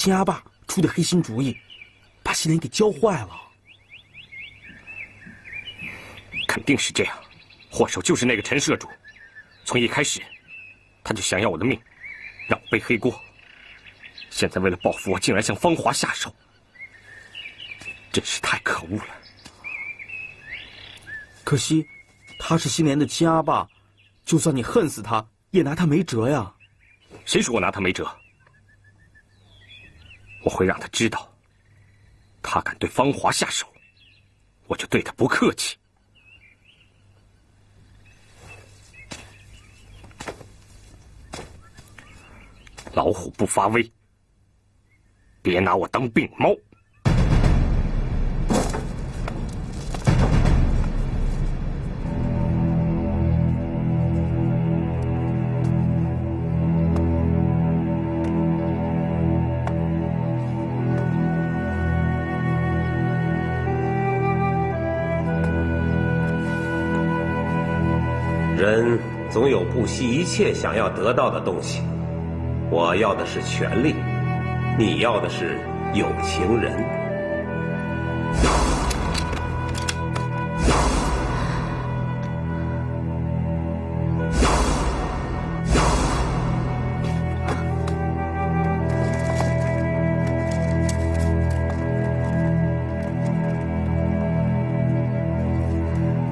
金阿爸出的黑心主意，把心莲给教坏了。肯定是这样，祸首就是那个陈社主。从一开始，他就想要我的命，让我背黑锅。现在为了报复我，竟然向芳华下手，真是太可恶了。可惜，他是心莲的亲阿爸，就算你恨死他，也拿他没辙呀。谁说我拿他没辙？我会让他知道，他敢对芳华下手，我就对他不客气。老虎不发威，别拿我当病猫。人总有不惜一切想要得到的东西。我要的是权力，你要的是有情人。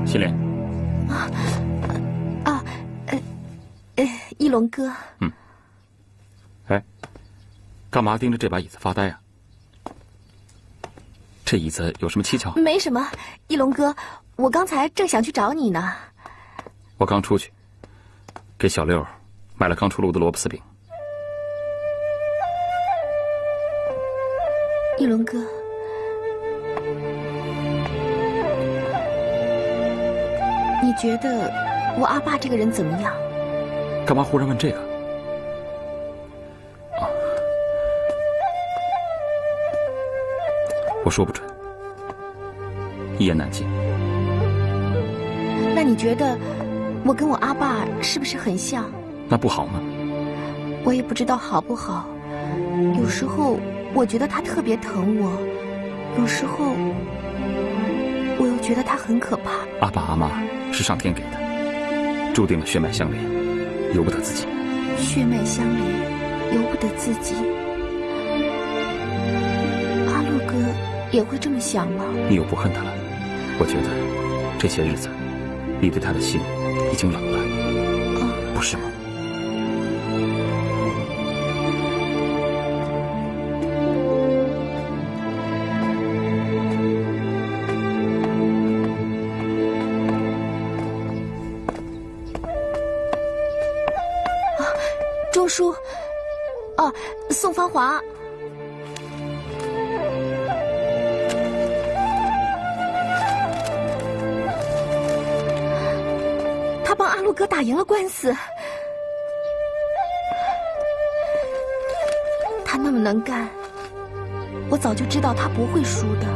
心莲。一龙哥。哎，干嘛盯着这把椅子发呆啊？这椅子有什么蹊跷？没什么，一龙哥，我刚才正想去找你呢。我刚出去，给小六买了刚出炉的萝卜丝饼。一龙哥，你觉得我阿爸这个人怎么样？干嘛忽然问这个？我说不准，一言难尽。那你觉得我跟我阿爸是不是很像？那不好吗？我也不知道好不好。有时候我觉得他特别疼我，有时候我又觉得他很可怕。阿爸阿妈是上天给的，注定了血脉相连，由不得自己。血脉相连，由不得自己。阿洛哥也会这么想吗？你又不恨他了，我觉得这些日子，你对他的心已经冷了，不是吗？钟叔，哦，宋芳华。他帮阿洛哥打赢了官司，他那么能干，我早就知道他不会输的。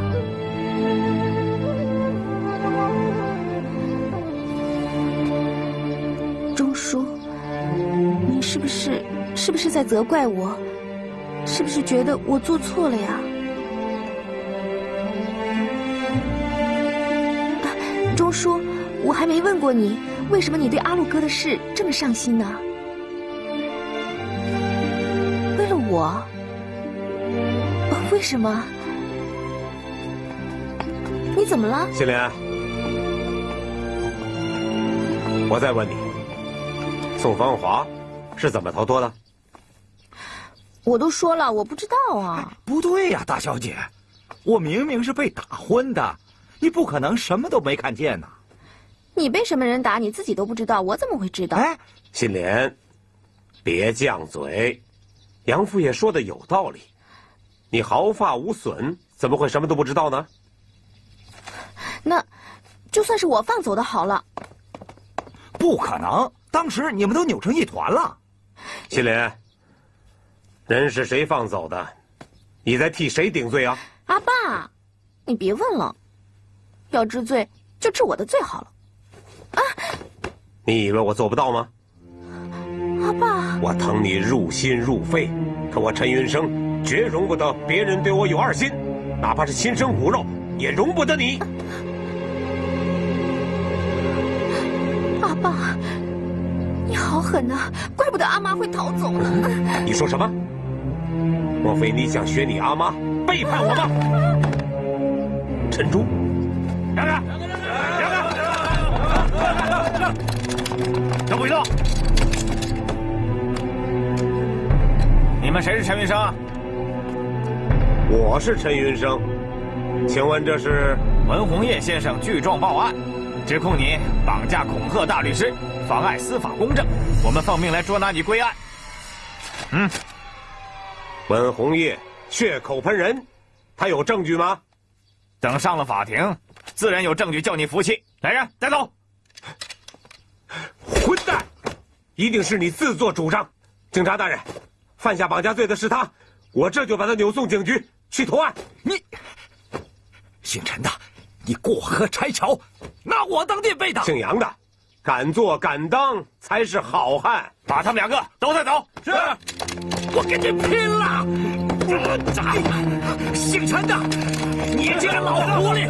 钟叔，您是不是在责怪我？是不是觉得我做错了呀？钟叔，我还没问过你，为什么你对阿洛哥的事这么上心呢？为了我？为什么？你怎么了？心莲，我再问你，宋芳华是怎么逃脱的？我都说了，我不知道啊。不对呀，大小姐，我明明是被打昏的，你不可能什么都没看见呢。你被什么人打，你自己都不知道，我怎么会知道？哎，心莲，别犟嘴，杨父也说的有道理。你毫发无损，怎么会什么都不知道呢？那，就算是我放走的好了。不可能，当时你们都扭成一团了。心莲，人是谁放走的？你在替谁顶罪啊？阿爸，你别问了，要治罪就治我的罪好了。啊！你以为我做不到吗？阿爸，我疼你入心入肺，可我陈云生绝容不得别人对我有二心，哪怕是亲生骨肉，也容不得你。阿爸，你好狠啊！怪不得阿妈会逃走呢。你说什么？莫非你想学你阿妈背叛我吗？陈珠，让开！让！都不许动！你们谁是陈云生？我是陈云生，请问这是？文宏业先生聚众报案，指控你绑架恐吓大律师，妨碍司法公正。我们奉命来捉拿你归案。文宏业血口喷人，他有证据吗？等上了法庭，自然有证据叫你服气。来人，带走！混蛋！一定是你自作主张。警察大人，犯下绑架罪的是他，我这就把他扭送警局去投案。你，姓陈的，你过河拆桥，拿我当垫背的。姓杨的，敢做敢当才是好汉。把他们两个都带走。是，我跟你拼了！姓陈的，你这个老狐狸，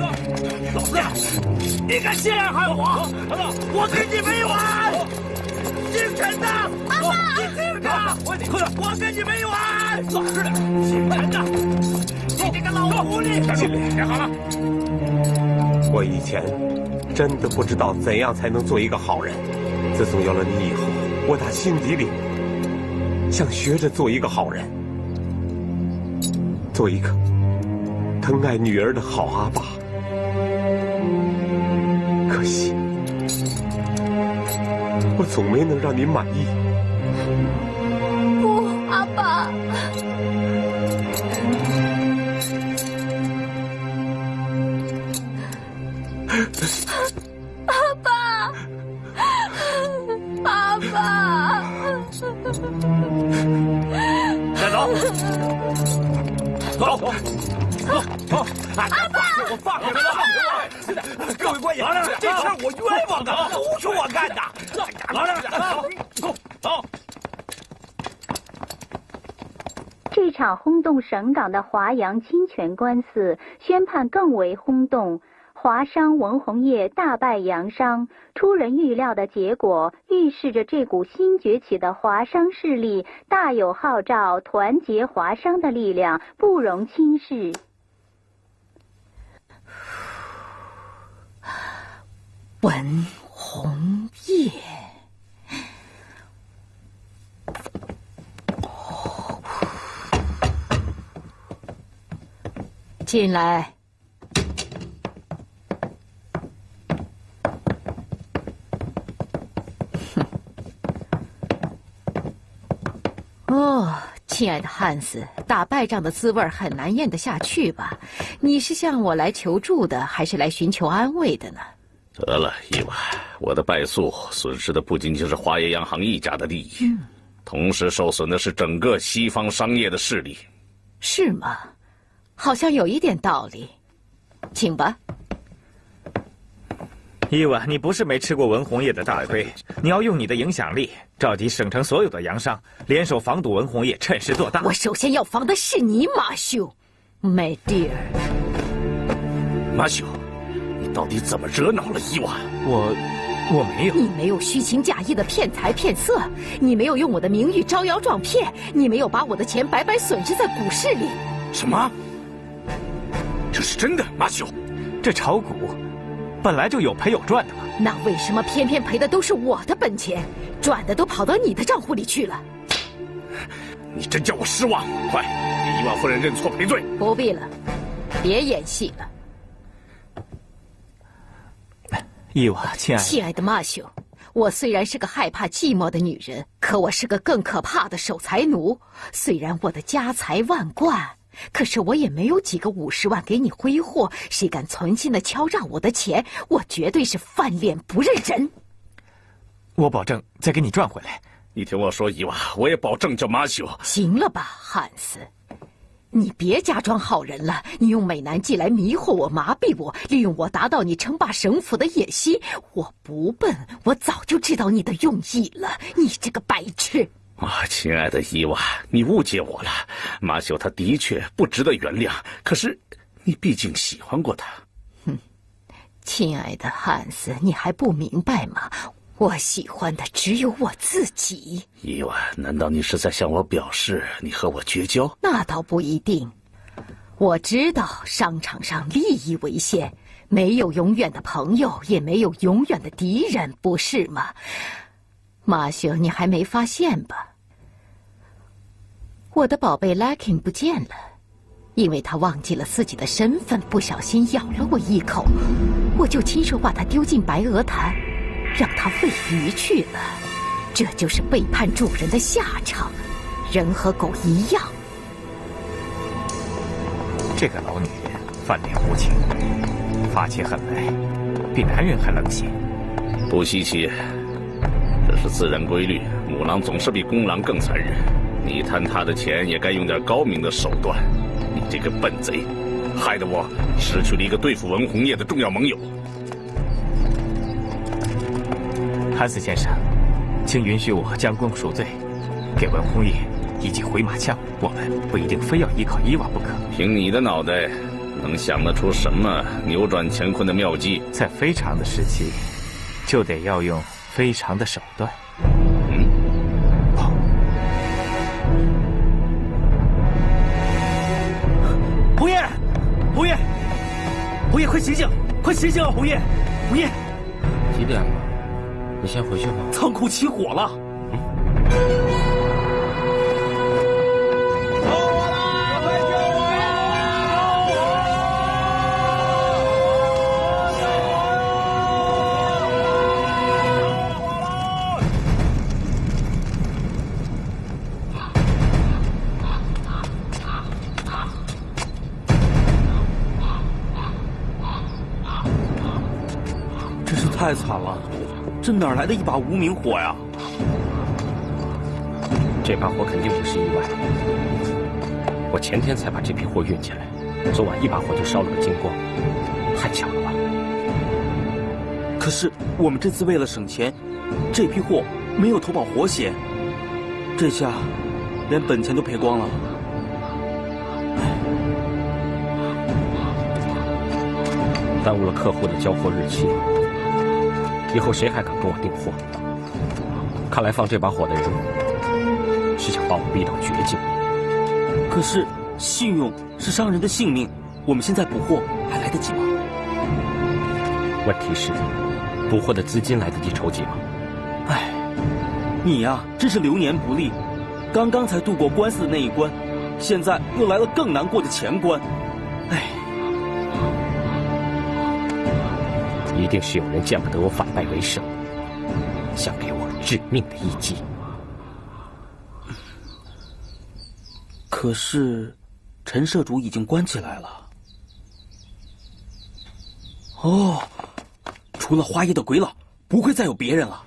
老子，你敢陷害我，我跟你没完！姓陈的，阿爸，你听着，我跟你没完！老实点，姓陈的，你这个老狐狸！经理，别喊了。我以前真的不知道怎样才能做一个好人，自从有了你以后，我打心底里想学着做一个好人，做一个疼爱女儿的好阿爸。可惜，我总没能让你满意。不，阿爸。阿爸，阿爸，带走，走，阿爸，我放开他！各位官爷，这事儿我冤枉啊，都是我干的！走。这场轰动省港的华阳侵权官司宣判更为轰动。华商文宏业大败洋商，出人预料的结果预示着这股新崛起的华商势力大有号召团结华商的力量，不容轻视。文宏业，进来。哦，亲爱的汉斯，打败仗的滋味很难咽得下去吧？你是向我来求助的，还是来寻求安慰的呢？得了，伊娃，我的败诉损失的不仅仅是华业洋行一家的利益，同时受损的是整个西方商业的势力。是吗？好像有一点道理。请吧。伊娃，你不是没吃过文宏业的大亏，你要用你的影响力召集省城所有的洋商，联手防堵文宏业趁势做大。我首先要防的是你，马修 ，My dear。马修，你到底怎么惹恼了伊娃？我没有。你没有虚情假意的骗财骗色，你没有用我的名誉招摇撞骗，你没有把我的钱白白损失在股市里。什么？这是真的，马修？这炒股本来就有赔有赚的嘛。那为什么偏偏赔的都是我的本钱，赚的都跑到你的账户里去了？你真叫我失望！快，给伊娃夫人认错赔罪。不必了，别演戏了。伊娃，亲爱的，亲爱的马修，我虽然是个害怕寂寞的女人，可我是个更可怕的守财奴。虽然我的家财万贯，可是我也没有几个50万给你挥霍。谁敢存心的敲诈我的钱，我绝对是翻脸不认人。我保证再给你赚回来。你听我说，伊娃，我也保证叫马修。行了吧，汉斯，你别假装好人了。你用美男计来迷惑我、麻痹我，利用我达到你称霸省府的野心。我不笨，我早就知道你的用意了。你这个白痴！亲爱的伊娃，你误解我了。马修他的确不值得原谅，可是你毕竟喜欢过他。亲爱的汉斯，你还不明白吗？我喜欢的只有我自己。伊娃，难道你是在向我表示你和我绝交？那倒不一定。我知道商场上利益为先，没有永远的朋友，也没有永远的敌人，不是吗？马修，你还没发现吧？我的宝贝 Larkin 不见了，因为他忘记了自己的身份，不小心咬了我一口，我就亲手把他丢进白鹅潭，让他喂鱼去了。这就是背叛主人的下场，人和狗一样。这个老女人翻脸无情，发起狠来比男人还冷血。不稀奇，这是自然规律。母狼总是比公狼更残忍。你贪他的钱，也该用点高明的手段。你这个笨贼，害得我失去了一个对付文红叶的重要盟友。汉斯先生，请允许我将功赎罪，给文红叶一记回马枪。我们不一定非要依靠伊娃不可。凭你的脑袋，能想得出什么扭转乾坤的妙计？在非常的时期，就得要用非常的手段。红叶，红叶，红叶，快醒醒，快醒醒啊！红叶，红叶，几点了？你先回去吧。仓库起火了。太惨了，这哪来的一把无名火呀？这把火肯定不是意外。我前天才把这批货运进来，昨晚一把火就烧了个精光，太巧了吧？可是我们这次为了省钱，这批货没有投保活险，这下连本钱都赔光了。耽误了客户的交货日期。以后谁还敢跟我订货？看来放这把火的人是想把我逼到绝境。可是信用是商人的性命，我们现在补货还来得及吗？问题是，补货的资金来得及筹集吗？唉，你呀，真是流年不利，刚刚才度过官司的那一关，现在又来了更难过的前关。唉。一定是有人见不得我反败为胜，想给我致命的一击。可是，陈社主已经关起来了。哦，除了花叶的鬼佬，不会再有别人了。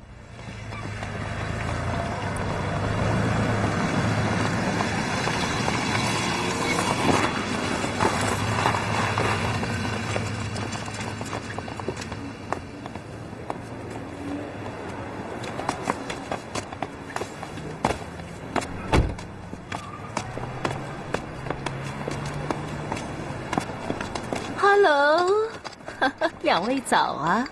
Hello， 两位早啊。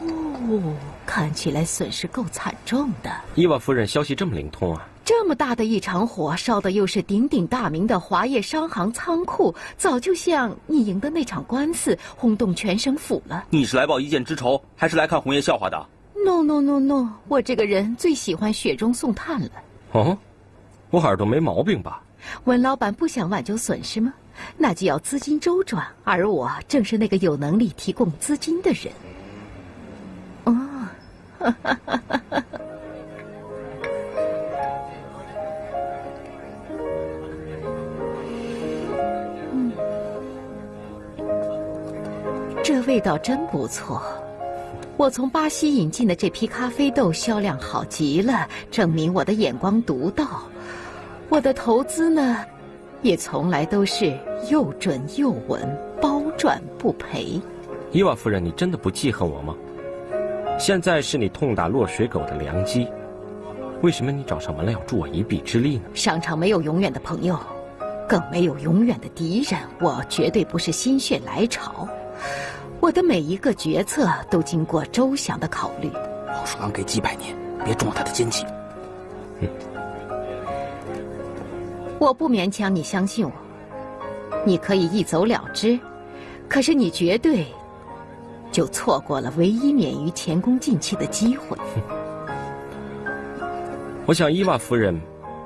哦，看起来损失够惨重的。伊娃夫人消息这么灵通啊！这么大的一场火，烧的又是鼎鼎大名的华业商行仓库，早就像你赢的那场官司，轰动全省府了。你是来报一箭之仇，还是来看红叶笑话的 ？No， 我这个人最喜欢雪中送炭了。哦，我耳朵没毛病吧？文老板不想挽救损失吗？那就要资金周转，而我正是那个有能力提供资金的人。哦，这味道真不错。我从巴西引进的这批咖啡豆销量好极了，证明我的眼光独到。我的投资呢，也从来都是又准又稳，包赚不赔。伊娃夫人，你真的不记恨我吗？现在是你痛打落水狗的良机，为什么你找上门来要助我一臂之力呢？商场没有永远的朋友，更没有永远的敌人。我绝对不是心血来潮，我的每一个决策都经过周详的考虑。老鼠狼给几百年，别中了他的奸计。我不勉强你相信我，你可以一走了之，可是你绝对就错过了唯一免于前功尽弃的机会。我想伊娃夫人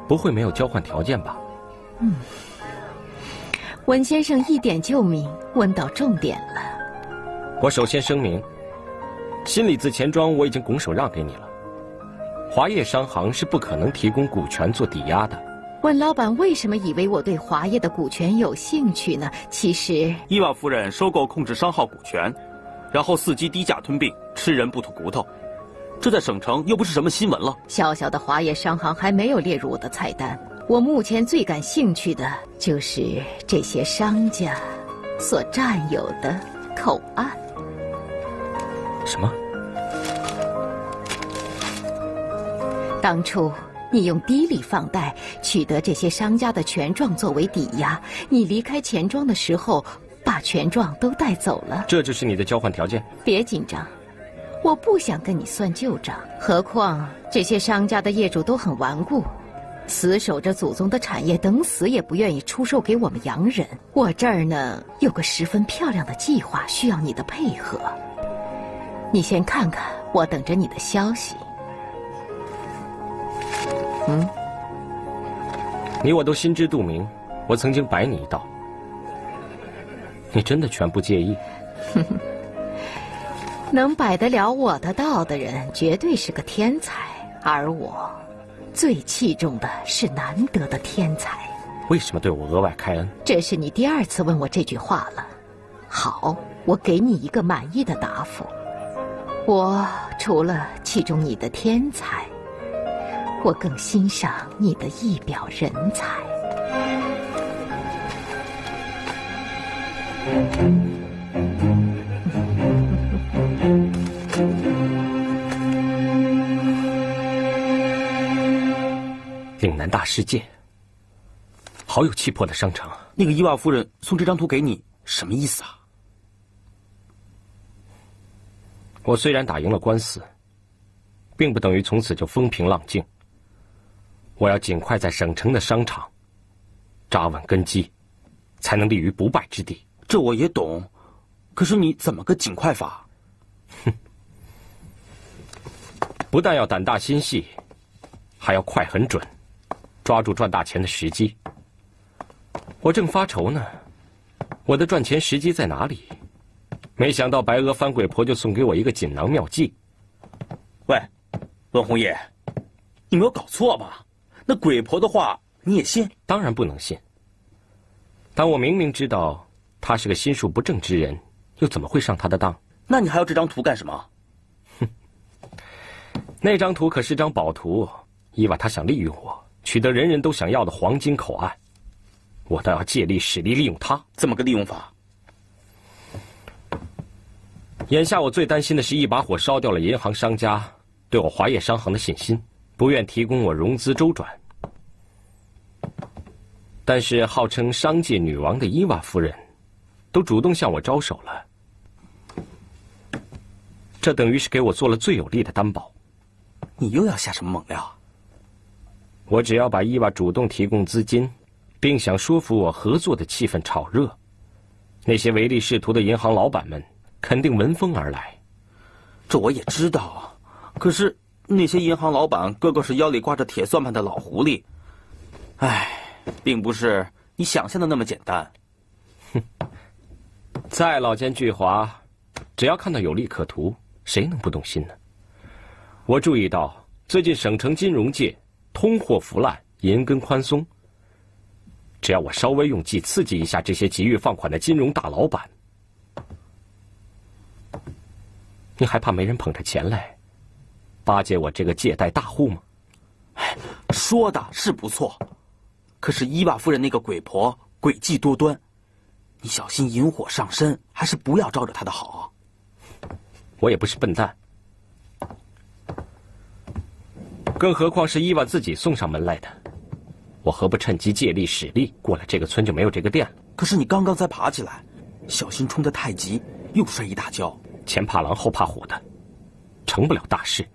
不会没有交换条件吧？温先生一点就明，问到重点了。我首先声明，新里子钱庄我已经拱手让给你了，华业商行是不可能提供股权做抵押的。温老板为什么以为我对华业的股权有兴趣呢？其实，伊娃夫人收购控制商号股权，然后伺机低价吞并，吃人不吐骨头，这在省城又不是什么新闻了。小小的华业商行还没有列入我的菜单。我目前最感兴趣的就是这些商家所占有的口岸。什么？当初你用低利放贷取得这些商家的权状作为抵押，你离开钱庄的时候把权状都带走了。这就是你的交换条件？别紧张，我不想跟你算旧账。何况这些商家的业主都很顽固，死守着祖宗的产业，等死也不愿意出售给我们洋人。我这儿呢有个十分漂亮的计划，需要你的配合。你先看看，我等着你的消息。你我都心知肚明，我曾经摆你一道，你真的全不介意？能摆得了我的道的人，绝对是个天才，而我最器重的是难得的天才。为什么对我额外开恩？这是你第2次问我这句话了。好，我给你一个满意的答复。我除了器重你的天才，我更欣赏你的一表人才。岭南大世界，好有气魄的商场。那个伊娃夫人送这张图给你，什么意思啊？我虽然打赢了官司，并不等于从此就风平浪静。我要尽快在省城的商场扎稳根基，才能立于不败之地。这我也懂，可是你怎么个尽快法？不但要胆大心细，还要快很准，抓住赚大钱的时机。我正发愁呢，我的赚钱时机在哪里？没想到白鹅翻鬼婆就送给我一个锦囊妙计。喂，温红叶，你没有搞错吧？那鬼婆的话你也信？当然不能信。但我明明知道他是个心术不正之人，又怎么会上他的当？那你还要这张图干什么？那张图可是张宝图，伊娃他想利用我，取得人人都想要的黄金口岸，我倒要借力使力利用他。怎么个利用法？眼下我最担心的是一把火烧掉了银行商家对我华业商行的信心，不愿提供我融资周转。但是号称商界女王的伊娃夫人都主动向我招手了，这等于是给我做了最有力的担保。你又要下什么猛料？我只要把伊娃主动提供资金，并想说服我合作的气氛炒热，那些唯利是图的银行老板们肯定闻风而来。这我也知道，可是那些银行老板个个是腰里挂着铁算盘的老狐狸，唉，并不是你想象的那么简单。哼，再老奸巨猾，只要看到有利可图，谁能不动心呢？我注意到最近省城金融界通货腐烂，银根宽松，只要我稍微用计刺激一下这些急于放款的金融大老板，你还怕没人捧着钱来巴结我这个借贷大户吗？哎，说的是不错，可是伊娃夫人那个鬼婆诡计多端，你小心引火上身，还是不要招惹她的好。我也不是笨蛋。更何况是伊娃自己送上门来的。我何不趁机借力使力？过了这个村就没有这个店了。可是你刚刚才爬起来，小心冲得太急，又摔一大跤。前怕狼后怕虎的，成不了大事。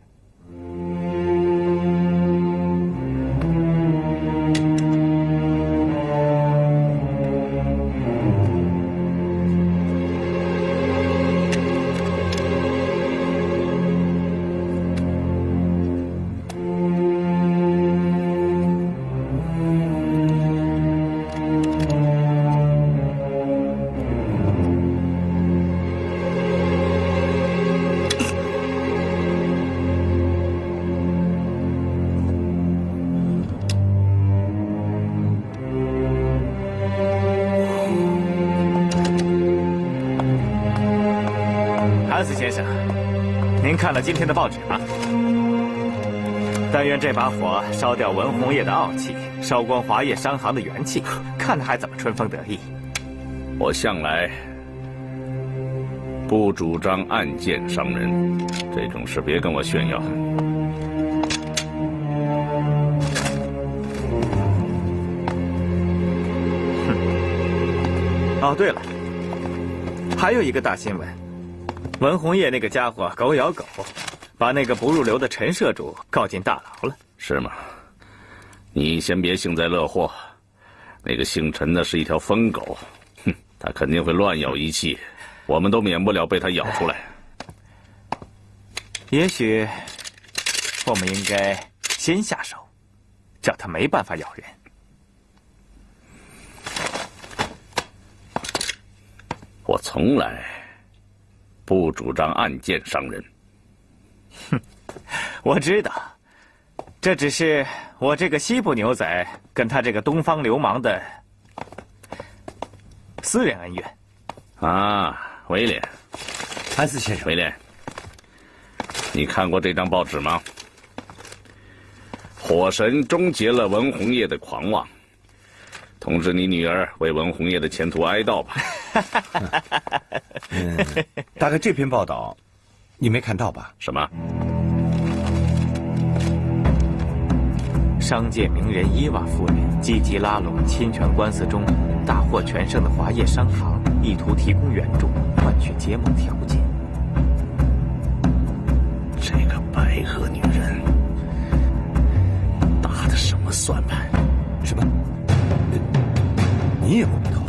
韩斯先生，您看了今天的报纸吗？但愿这把火烧掉文红叶的傲气，烧光华业商行的元气，看他还怎么春风得意。我向来不主张暗箭伤人，这种事别跟我炫耀。哦，对了，还有一个大新闻，文红叶那个家伙狗咬狗，把那个不入流的陈社主告进大牢了。是吗？你先别幸灾乐祸，那个姓陈的是一条疯狗，哼，他肯定会乱咬一气，我们都免不了被他咬出来。也许我们应该先下手，叫他没办法咬人。我从来不主张暗箭伤人。哼，我知道，这只是我这个西部牛仔跟他这个东方流氓的私人恩怨。啊，威廉，韩斯先生，威廉，你看过这张报纸吗？火神终结了文红叶的狂妄，通知你女儿为文红叶的前途哀悼吧。大概这篇报道你没看到吧？什么？商界名人伊娃夫人积极拉拢侵权官司中大获全胜的华业商行，意图提供援助，换取结盟条件。这个白鹤女人打的什么算盘？什么？你也摸不透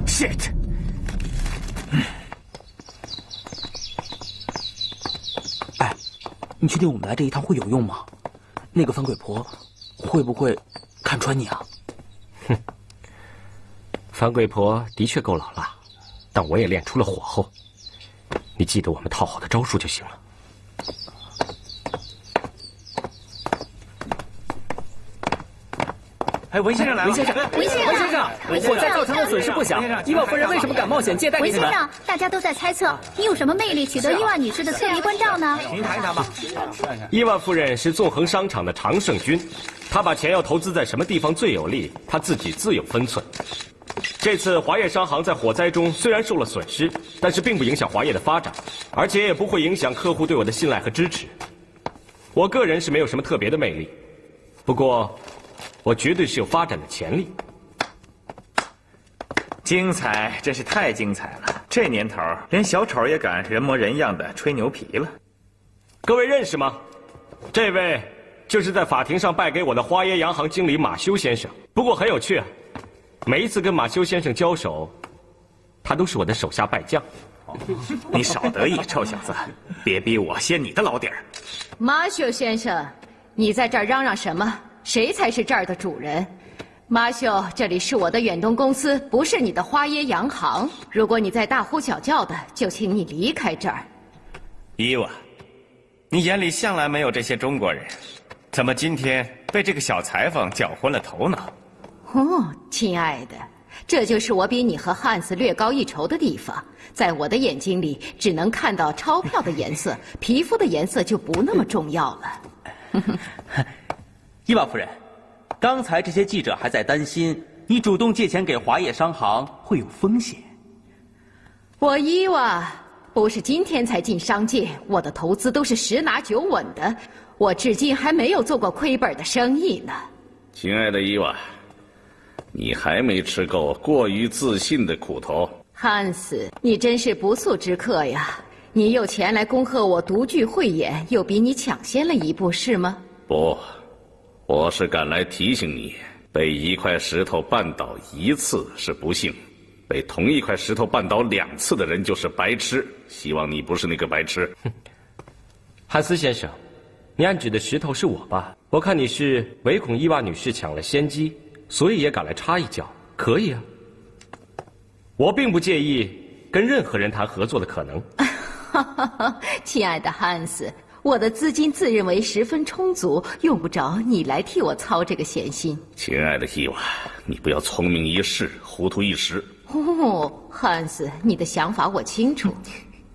？Shit！ 哎，你确定我们来这一趟会有用吗？那个翻鬼婆会不会看穿你啊？哼，翻鬼婆的确够老辣，但我也练出了火候。你记得我们套好的招数就行了。哎，文先生来了！文先生，火灾造成的损失不小，伊娃夫人为什么敢冒险借贷给你们？文先生，大家都在猜测你有什么魅力取得伊娃女士的特别关照呢？您谈一谈吧。伊娃夫人是纵横商场的常胜军，她把钱要投资在什么地方最有利，她自己自有分寸。这次华业商行在火灾中虽然受了损失，但是并不影响华业的发展，而且也不会影响客户对我的信赖和支持。我个人是没有什么特别的魅力，不过我绝对是有发展的潜力。精彩，真是太精彩了！这年头，连小丑也敢人模人样的吹牛皮了。各位认识吗？这位就是在法庭上败给我的花椰洋行经理马修先生。不过很有趣啊，每一次跟马修先生交手，他都是我的手下败将。你少得意，臭小子！别逼我掀你的老底儿。马修先生，你在这儿嚷嚷什么？谁才是这儿的主人？马修，这里是我的远东公司，不是你的花椰洋行。如果你再大呼小叫的，就请你离开这儿。伊娃，你眼里向来没有这些中国人，怎么今天被这个小裁缝搅昏了头脑？哦，亲爱的，这就是我比你和汉斯略高一筹的地方。在我的眼睛里，只能看到钞票的颜色，皮肤的颜色就不那么重要了。伊娃夫人，刚才这些记者还在担心你主动借钱给华业商行会有风险。我伊娃不是今天才进商界，我的投资都是十拿九稳的。我至今还没有做过亏本的生意呢。亲爱的伊娃，你还没吃够过于自信的苦头。汉斯，你真是不速之客呀！你有钱来恭贺我独具慧眼，又比你抢先了一步，是吗？不，我是赶来提醒你，被一块石头绊倒一次是不幸，被同一块石头绊倒2次的人就是白痴。希望你不是那个白痴。汉斯先生，你暗指的石头是我吧？我看你是唯恐伊娃女士抢了先机，所以也赶来插一脚，可以啊。我并不介意跟任何人谈合作的可能。亲爱的汉斯，我的资金自认为十分充足，用不着你来替我操这个闲心。亲爱的伊娃，你不要聪明一世，糊涂一时。哦，汉斯，你的想法我清楚。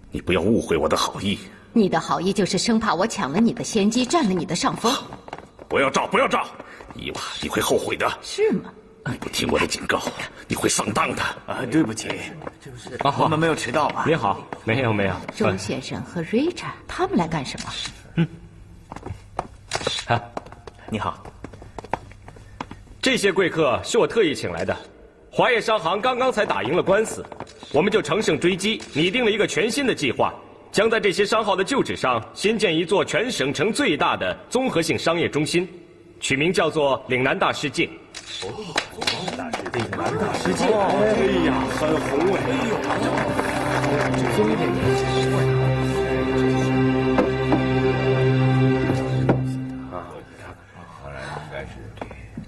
你不要误会我的好意。你的好意就是生怕我抢了你的先机，占了你的上风。不要照，不要照，伊娃，你会后悔的。是吗？你不听我的警告，你会上当的。对不起，我们没有迟到吧？你好，没有。周先生和 Richard 他们来干什么？你好。这些贵客是我特意请来的。华业商行刚刚才打赢了官司，我们就乘胜追击，拟定了一个全新的计划，将在这些商号的旧址上新建一座全省城最大的综合性商业中心，取名叫做岭南大世界。岭南大世界，哎呀，很宏伟。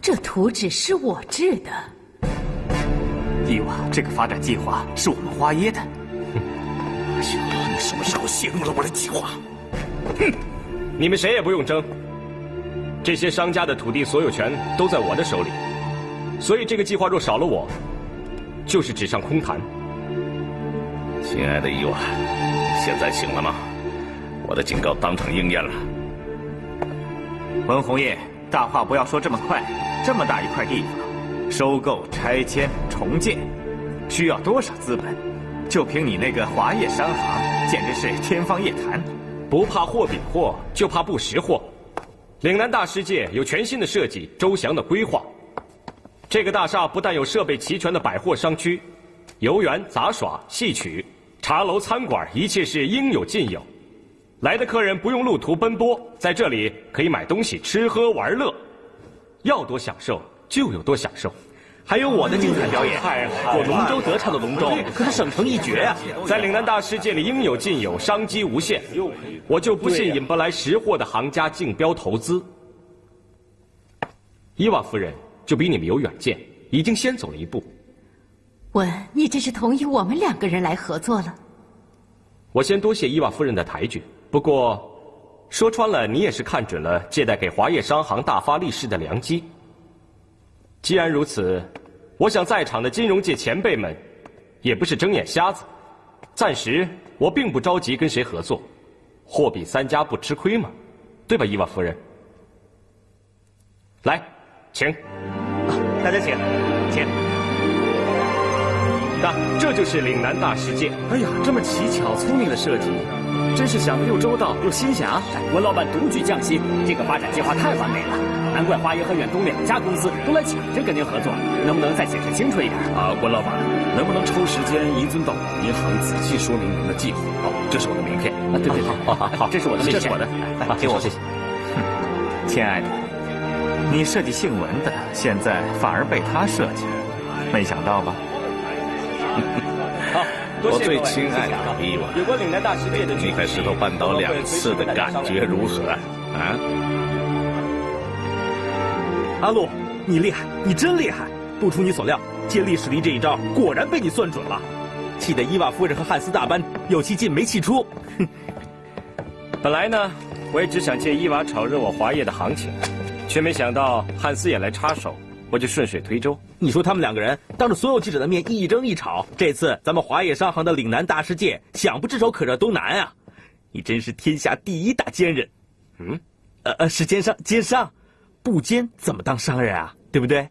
这图纸是我制的。伊娃，这个发展计划是我们花耶的。你什么时候泄露了我的计划？哼！你们谁也不用争，这些商家的土地所有权都在我的手里，所以这个计划若少了我，就是纸上空谈。亲爱的伊娃，现在醒了吗？我的警告当场应验了。文红叶，大话不要说这么快。这么大一块地方，收购、拆迁、重建，需要多少资本？就凭你那个华业商行，简直是天方夜谭。不怕货比货，就怕不识货。岭南大世界有全新的设计，周详的规划。这个大厦不但有设备齐全的百货商区，游园、杂耍、戏曲、茶楼、餐馆，一切是应有尽有。来的客人不用路途奔波，在这里可以买东西、吃喝玩乐，要多享受就有多享受。还有我的精彩表演，我龙舟得唱的龙舟可是省城一绝呀！在岭南大世界里应有尽有，商机无限。我就不信引不来识货的行家竞标投资。伊娃夫人就比你们有远见，已经先走了一步。文，你这是同意我们2个人来合作了？我先多谢伊娃夫人的抬举，不过说穿了，你也是看准了借贷给华业商行大发利市的良机。既然如此，我想在场的金融界前辈们也不是睁眼瞎子。暂时我并不着急跟谁合作，货比三家不吃亏嘛，对吧，伊娃夫人？来，请。大家请。这就是岭南大世界。哎呀，这么奇巧聪明的设计，真是想得又周到又心侠。文老板独具匠心，这个发展计划太完美了，难怪华业和远东2家公司都来抢着跟您合作。能不能再解释清楚一点？文老板，能不能抽时间移尊到我们银行，仔细说明您的计划？这是我的名片。对，好，这是我的名片，这是我的，给我。谢谢。亲爱的，你设计姓文的，现在反而被他设计，没想到吧？好，我最亲爱的伊娃，有关岭南大世界的那块石头绊倒2次的感觉如何啊？阿路，你厉害，你真厉害！不出你所料，借力使力这一招果然被你算准了，气得伊娃夫人和汉斯大班有气进没气出。本来呢，我也只想借伊娃炒热我华业的行情，却没想到汉斯也来插手，我就顺水推舟。你说他们2个人当着所有记者的面一争一吵，这次咱们华业商行的岭南大世界想不炙手可热东南啊！你真是天下第一大奸人。是奸商，不奸怎么当商人啊？对不对？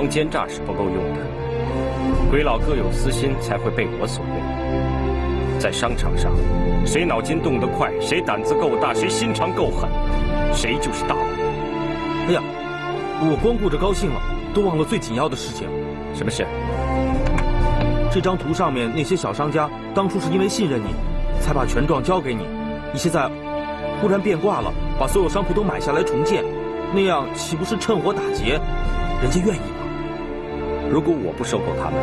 光奸诈是不够用的，鬼佬各有私心，才会被我所用。在商场上，谁脑筋动得快，谁胆子够大，谁心肠够狠，谁就是大佬。哎呀，我光顾着高兴了，都忘了最紧要的事情。什么事？这张图上面那些小商家，当初是因为信任你，才把权状交给你。你现在忽然变卦了，把所有商铺都买下来重建，那样岂不是趁火打劫？人家愿意吗？如果我不收购他们，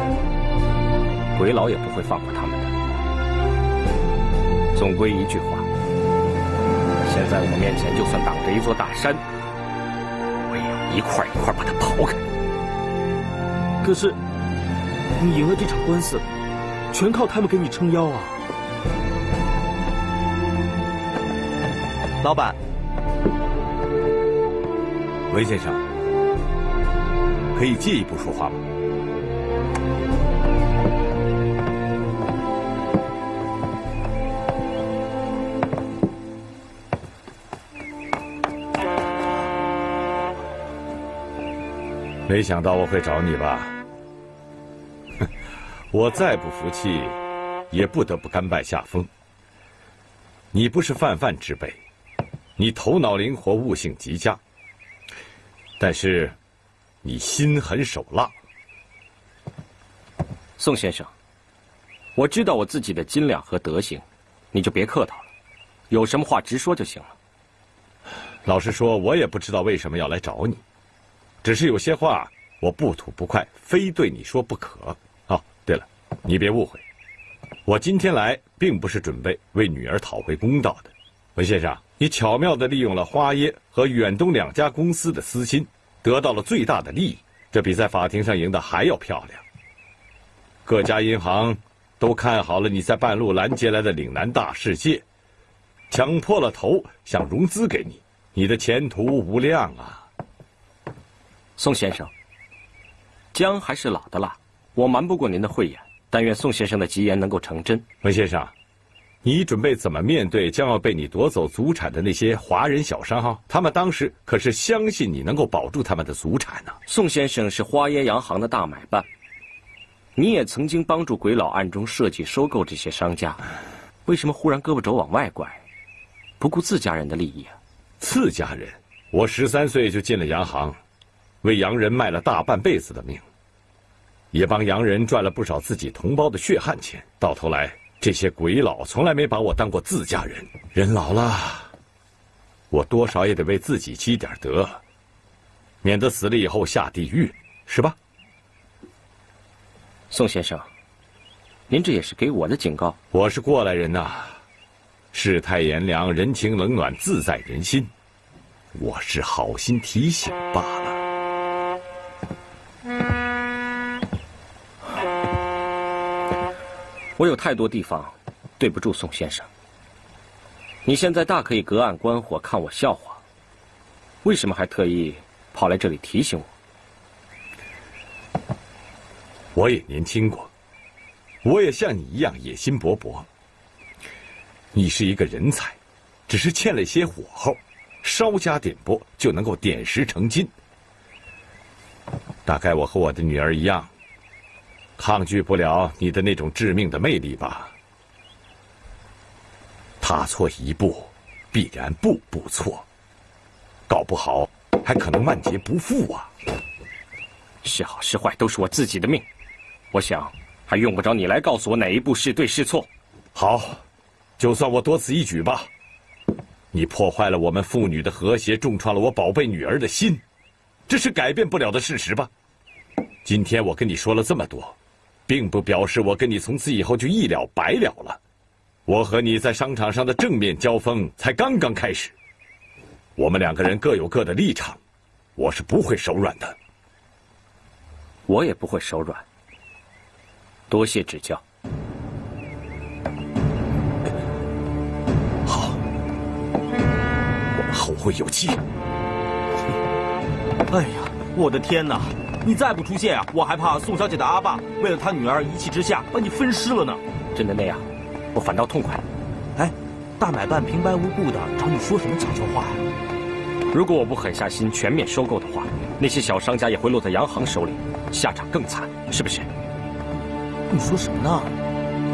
鬼佬也不会放过他们的。总归一句话，现在我面前就算挡着一座大山，我也要一块一块把它刨开。可是，你赢了这场官司，全靠他们给你撑腰啊！老板，韦先生，可以进一步说话吗？没想到我会找你吧？我再不服气，也不得不甘拜下风。你不是泛泛之辈，你头脑灵活，悟性极佳，但是你心狠手辣。宋先生，我知道我自己的斤两和德行，你就别客套了，有什么话直说就行了。老实说，我也不知道为什么要来找你，只是有些话我不吐不快，非对你说不可。哦，对了，你别误会，我今天来并不是准备为女儿讨回公道的。文先生，你巧妙地利用了花耶和远东两家公司的私心，得到了最大的利益，这比在法庭上赢得还要漂亮。各家银行都看好了你在半路拦截来的岭南大世界，抢破了头想融资给你，你的前途无量啊。宋先生，姜还是老的辣，我瞒不过您的慧眼，但愿宋先生的吉言能够成真。文先生，你准备怎么面对将要被你夺走祖产的那些华人小商号？他们当时可是相信你能够保住他们的祖产呢。宋先生是花耶洋行的大买办，你也曾经帮助鬼佬暗中设计收购这些商家，为什么忽然胳膊肘往外拐，不顾自家人的利益啊？自家人？我13岁就进了洋行，为洋人卖了大半辈子的命，也帮洋人赚了不少自己同胞的血汗钱。到头来，这些鬼佬从来没把我当过自家人。人老了，我多少也得为自己积点德，免得死了以后下地狱，是吧？宋先生，您这也是给我的警告。我是过来人呐，世态炎凉，人情冷暖自在人心，我是好心提醒罢了。我有太多地方对不住宋先生，你现在大可以隔岸观火，看我笑话，为什么还特意跑来这里提醒我？我也年轻过，我也像你一样野心勃勃。你是一个人才，只是欠了些火候，稍加点拨就能够点石成金。大概我和我的女儿一样，抗拒不了你的那种致命的魅力吧。踏错一步，必然步步错，搞不好还可能万劫不复啊。是好是坏都是我自己的命，我想还用不着你来告诉我哪一步是对是错。好，就算我多此一举吧。你破坏了我们父女的和谐，重创了我宝贝女儿的心，这是改变不了的事实吧？今天我跟你说了这么多，并不表示我跟你从此以后就一了百了了。我和你在商场上的正面交锋才刚刚开始，我们两个人各有各的立场，我是不会手软的。我也不会手软，多谢指教。好，我们后会有期。哎呀，我的天哪！你再不出现啊，我还怕宋小姐的阿爸为了他女儿一气之下把你分尸了呢。真的那样，我反倒痛快。哎，大买办平白无故的找你说什么悄悄话呀？如果我不狠下心全面收购的话，那些小商家也会落在洋行手里，下场更惨，是不是？你说什么呢？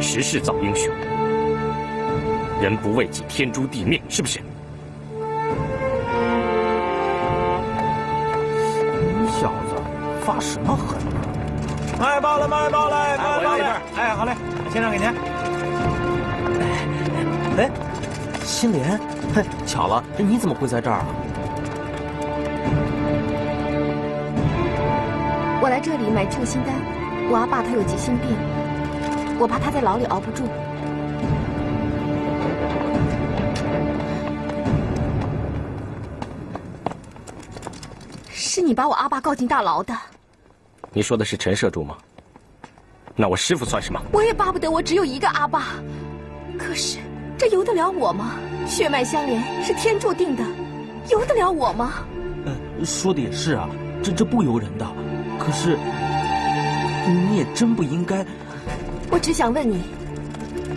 时势造英雄，人不为己，天诛地灭，是不是？你小子发什么狠呢？卖报了，卖报了，卖报了！哎，好嘞，先生给您。哎，心莲，嘿，巧了，你怎么会在这儿啊？我来这里买救心丹，我阿爸他有急性病，我怕他在牢里熬不住。是你把我阿爸告进大牢的。你说的是陈社主吗？那我师父算什么？我也巴不得我只有一个阿爸，可是这由得了我吗？血脉相连是天注定的，由得了我吗？说的也是啊，这不由人的。可是你也真不应该。我只想问你，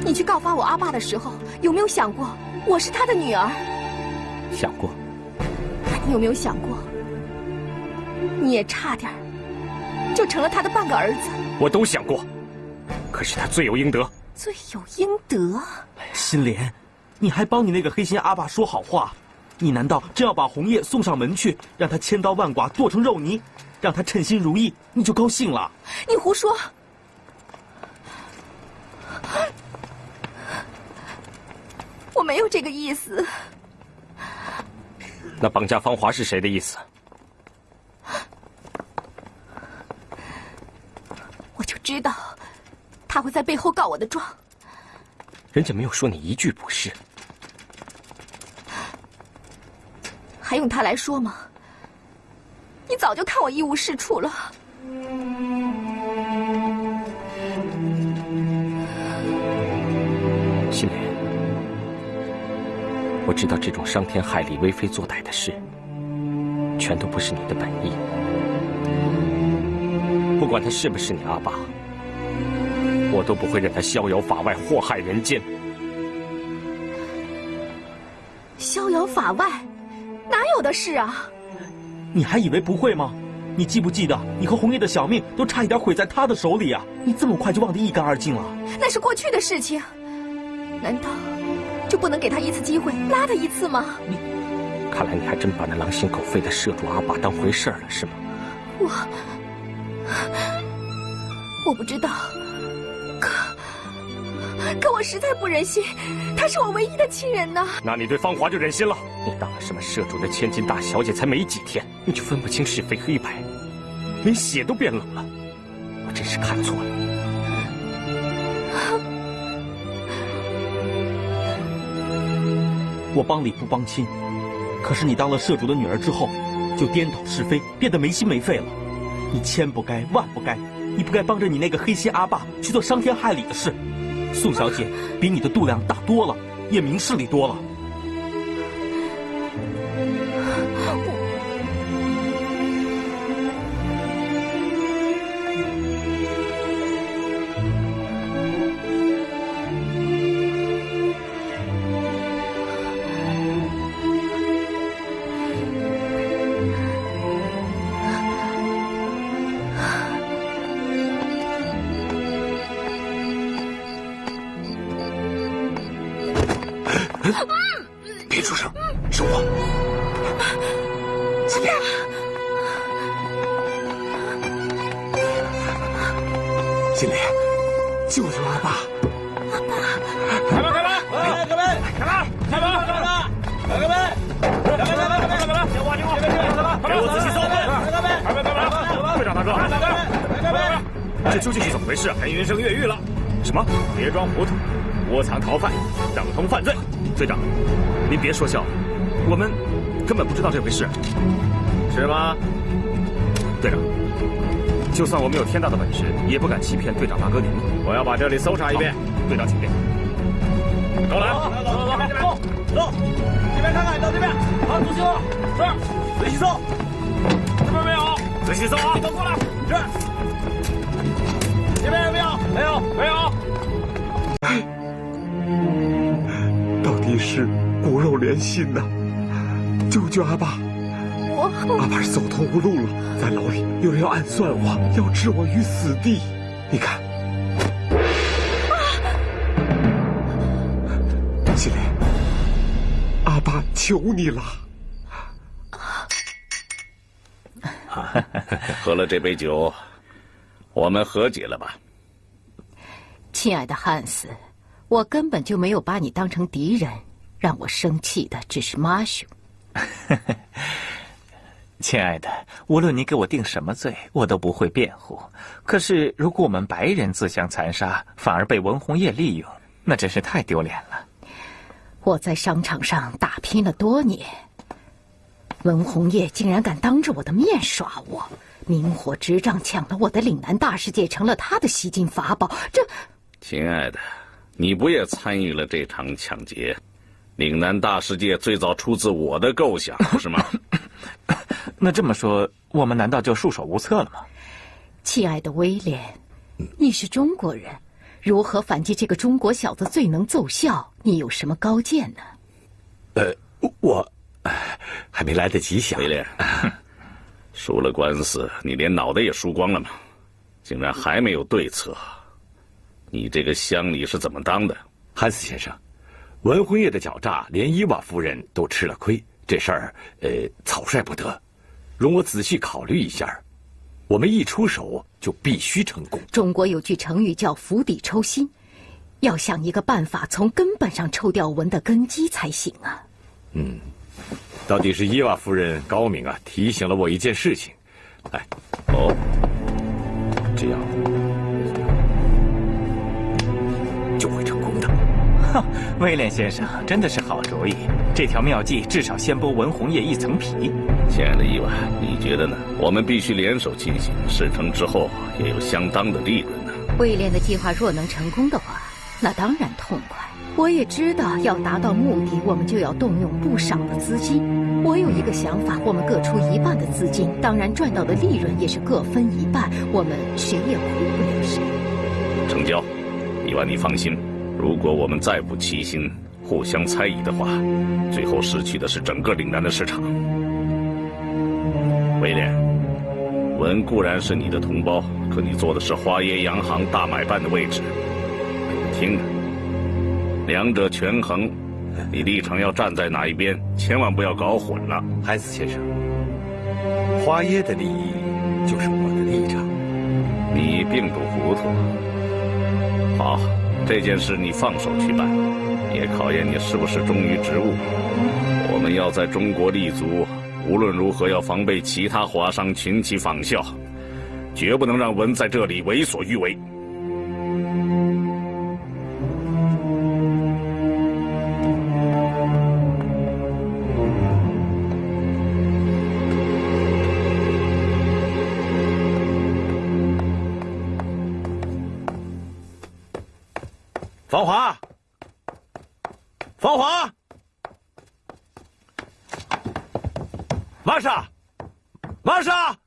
你去告发我阿爸的时候，有没有想过我是他的女儿？想过。你有没有想过，你也差点就成了他的半个儿子？我都想过，可是他罪有应得。罪有应得？心莲，你还帮你那个黑心阿爸说好话，你难道真要把红叶送上门去，让他千刀万剐剁成肉泥，让他称心如意，你就高兴了？你胡说！我没有这个意思。那绑架芳华是谁的意思？我就知道他会在背后告我的状。人家没有说你一句不是，还用他来说吗？你早就看我一无是处了。心莲，我知道这种伤天害理、为非作歹的事，全都不是你的本意。不管他是不是你阿爸，我都不会让他逍遥法外、祸害人间。逍遥法外？哪有的事啊！你还以为不会吗？你记不记得，你和红叶的小命都差一点毁在他的手里啊！你这么快就忘得一干二净了？那是过去的事情，难道就不能给他一次机会，拉他一次吗？看来你还真把那狼心狗肺的社主阿爸当回事了，是吗？我不知道，可我实在不忍心，他是我唯一的亲人呐。那你对芳华就忍心了？你当了什么社主的千金大小姐才没几天，你就分不清是非黑白，连血都变冷了。我真是看错了。我帮理不帮亲，可是你当了社主的女儿之后，就颠倒是非，变得没心没肺了。你千不该万不该，你不该帮着你那个黑心阿爸去做伤天害理的事。宋小姐比你的度量大多了，也明事理多了。别出声，是我。心莲，心莲，救救阿爸！开门！开门！开门！开门！开门！开门！电话！给我仔细搜！开门！队长大哥，这究竟是怎么回事？陈云生越狱了。什么？别装糊涂，窝藏逃犯，等同犯罪。队长，您别说笑了，我们根本不知道这回事，是吗？队长，就算我们有天大的本事，也不敢欺骗队长大哥您。我要把这里搜查一遍。队长，请便。都来，走，这边看看，到这边。好，仔细搜，是，仔细搜。这边没有，仔细搜啊，都过来。是。这边有没有？没有。到底是骨肉连心呐！救救阿爸！我。阿爸是走投无路了，在牢里有人要暗算我，要置我于死地。你看，心莲，阿爸求你了。喝了这杯酒，我们和解了吧？亲爱的汉斯，我根本就没有把你当成敌人，让我生气的只是马修。亲爱的，无论你给我定什么罪，我都不会辩护。可是，如果我们白人自相残杀，反而被文红叶利用，那真是太丢脸了。我在商场上打拼了多年，文红叶竟然敢当着我的面耍我，明火执仗抢了我的岭南大世界，成了他的吸金法宝。这，亲爱的，你不也参与了这场抢劫？岭南大世界最早出自我的构想，不是吗？那这么说，我们难道就束手无策了吗？亲爱的威廉，你是中国人，如何反击这个中国小子最能奏效？你有什么高见呢？我还没来得及想。威廉，输了官司，你连脑袋也输光了吗？竟然还没有对策，你这个乡里是怎么当的？汉斯先生，文辉业的狡诈，连伊娃夫人都吃了亏，这事儿草率不得，容我仔细考虑一下。我们一出手就必须成功。中国有句成语叫釜底抽薪，要想一个办法从根本上抽掉文的根基才行啊。到底是伊娃夫人高明啊，提醒了我一件事情。哎，这样就会成功的。哼，威廉先生真的是好主意，这条妙计至少先剥文红叶一层皮。亲爱的伊娃，你觉得呢？我们必须联手进行，事成之后也有相当的利润呢。威廉的计划若能成功的话，那当然痛快。我也知道，要达到目的，我们就要动用不少的资金。我有一个想法，我们各出一半的资金，当然赚到的利润也是各分一半，我们谁也苦不了谁。成交，伊娃，你放心，如果我们再不齐心，互相猜疑的话，最后失去的是整个岭南的市场。威廉，文固然是你的同胞，可你做的是花椰洋行大买办的位置。听着，两者权衡，你立场要站在哪一边，千万不要搞混了。汉斯先生，花椰的利益就是我的立场，你并不糊涂。好，这件事你放手去办，也考验你是不是忠于职务。我们要在中国立足，无论如何要防备其他华商群起仿效，绝不能让文在这里为所欲为。芳华，芳华，玛莎，玛莎。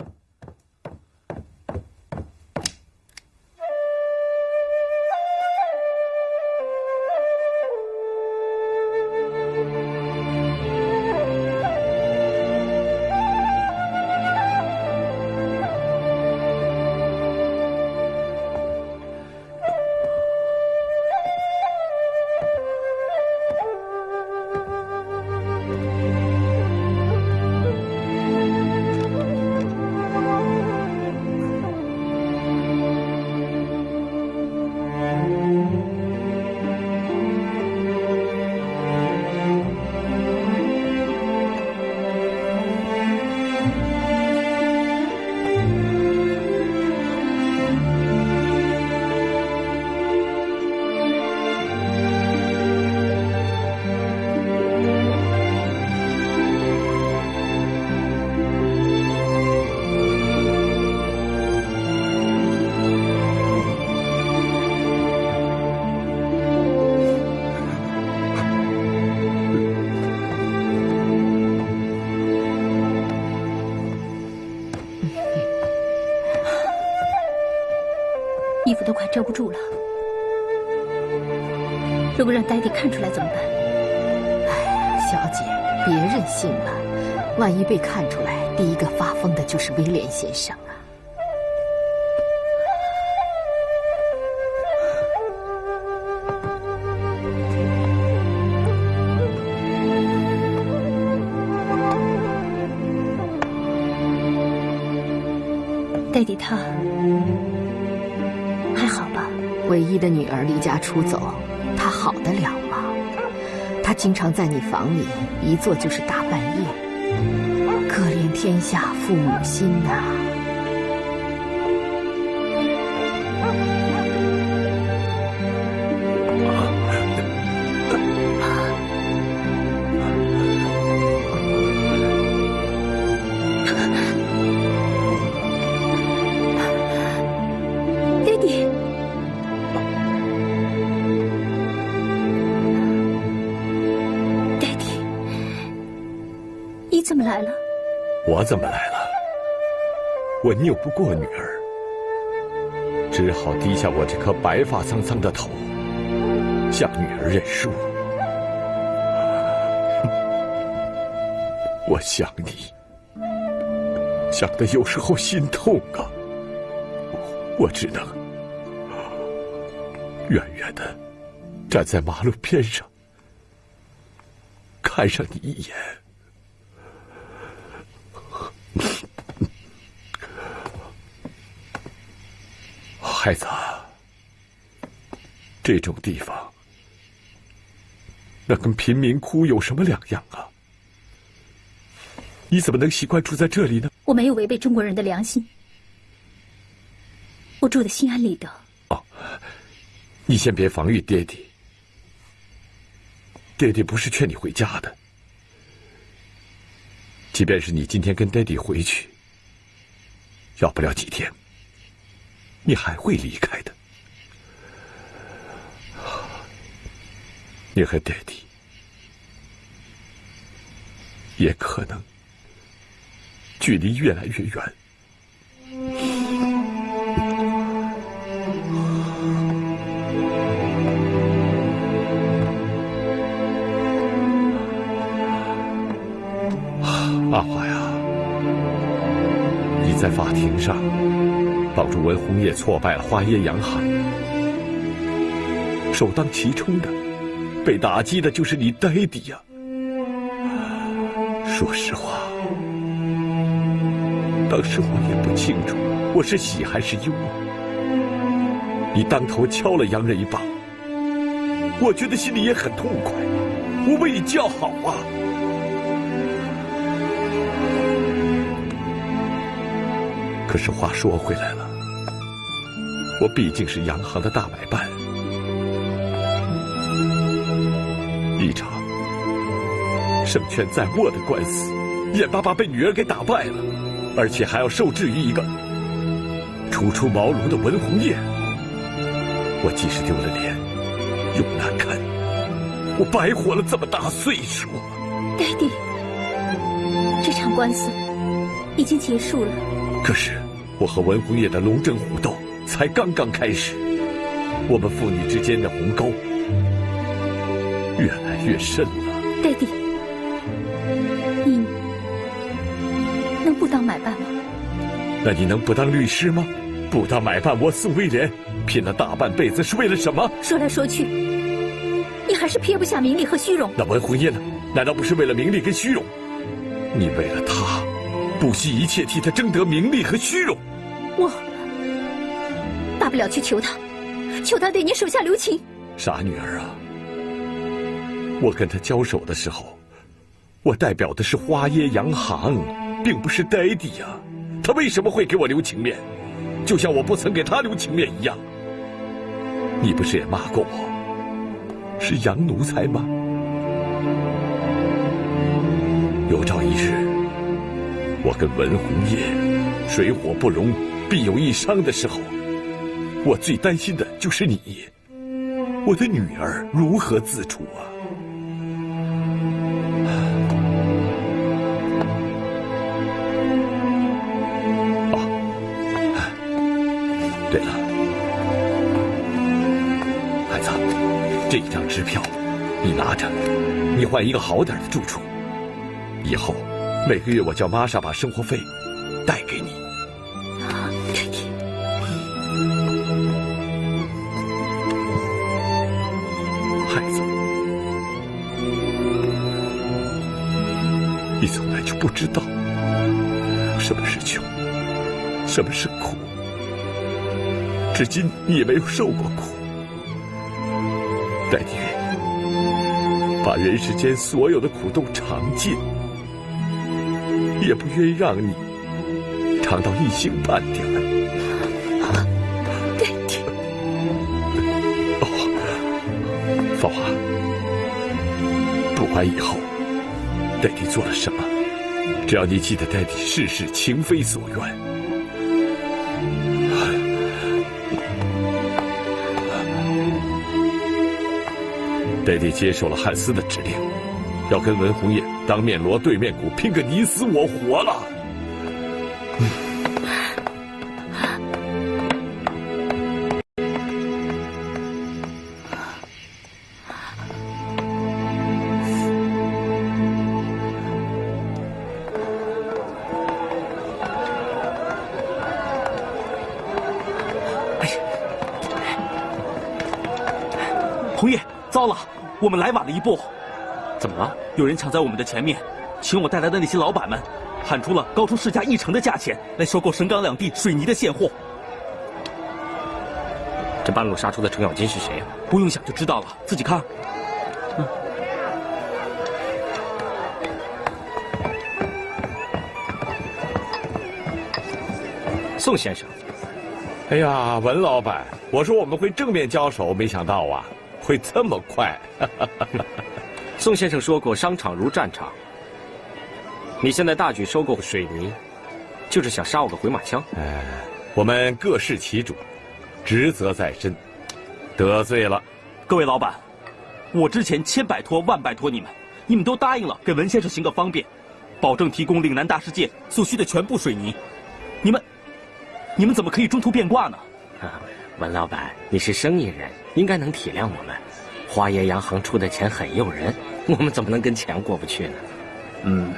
衣服都快遮不住了，如果让爹地看出来怎么办？哎呀，小姐，别任性了，万一被看出来，第一个发疯的就是威廉先生啊。爹地他还好吧？唯一的女儿离家出走，他好得了吗？他经常在你房里一坐就是大半夜，可怜天下父母心呐。怎么来了？我怎么来了？我拗不过女儿，只好低下我这颗白发苍苍的头，向女儿认输。我想你，想得有时候心痛啊。我只能远远的站在马路边上，看上你一眼。孩子，这种地方，那跟贫民窟有什么两样啊？你怎么能习惯住在这里呢？我没有违背中国人的良心，我住得心安理得。哦，你先别防御爹地，爹地不是劝你回家的。即便是你今天跟爹地回去，要不了几天，你还会离开的。你和爹地也可能距离越来越远。阿华呀，你在法庭上帮助文红叶挫败了花耶洋行，首当其冲的被打击的就是你爹地呀。说实话，当时我也不清楚我是喜还是忧啊。你当头敲了洋人一棒，我觉得心里也很痛快，我为你叫好啊。可是话说回来了，我毕竟是洋行的大买办，一场胜券在握的官司，眼巴巴被女儿给打败了，而且还要受制于一个初出茅庐的文红叶。我既是丢了脸，又难堪，我白活了这么大岁数啊！爹地，这场官司已经结束了。可是我和文红叶的龙争虎斗才刚刚开始，我们父女之间的鸿沟越来越深了。爹地，你能不当买办吗？那你能不当律师吗？不当买办，我宋威廉拼了大半辈子是为了什么？说来说去，你还是撇不下名利和虚荣。那文红叶呢？难道不是为了名利跟虚荣？你为了他不惜一切替他争得名利和虚荣。我大不了去求他，求他对你手下留情。傻女儿啊，我跟他交手的时候，我代表的是花耶洋行，并不是爹地呀。他为什么会给我留情面？就像我不曾给他留情面一样。你不是也骂过我是洋奴才吗？有朝一日，我跟文红叶水火不容，必有一伤的时候，我最担心的就是你，我的女儿如何自处啊？对了，孩子，这一张支票你拿着，你换一个好点的住处，以后每个月我叫玛莎把生活费带给你。孩子，你从来就不知道什么是穷，什么是苦，至今你也没有受过苦。代替愿意把人世间所有的苦都尝尽，也不愿意让你尝到一星半点。爹爹，芳华，不管以后代替做了什么，只要你记得代替事事情非所愿。代替接受了汉斯的指令，要跟文红叶当面锣对面鼓，拼个你死我活了。红叶，糟了，我们来晚了一步。怎么了？有人抢在我们的前面，请我带来的那些老板们喊出了高出市价1成的价钱来收购沈港两地水泥的现货。这半路杀出的程咬金是谁呀？不用想就知道了，自己看。宋先生。哎呀，文老板，我说我们会正面交手，没想到啊，会这么快。宋先生说过，商场如战场。你现在大举收购水泥，就是想杀我个回马枪？哎，我们各视其主，职责在身，得罪了。各位老板，我之前千拜托万拜托你们，你们都答应了给文先生行个方便，保证提供岭南大世界所需的全部水泥。你们怎么可以中途变卦呢？文老板，你是生意人，应该能体谅我们。花爷洋行出的钱很诱人，我们怎么能跟钱过不去呢？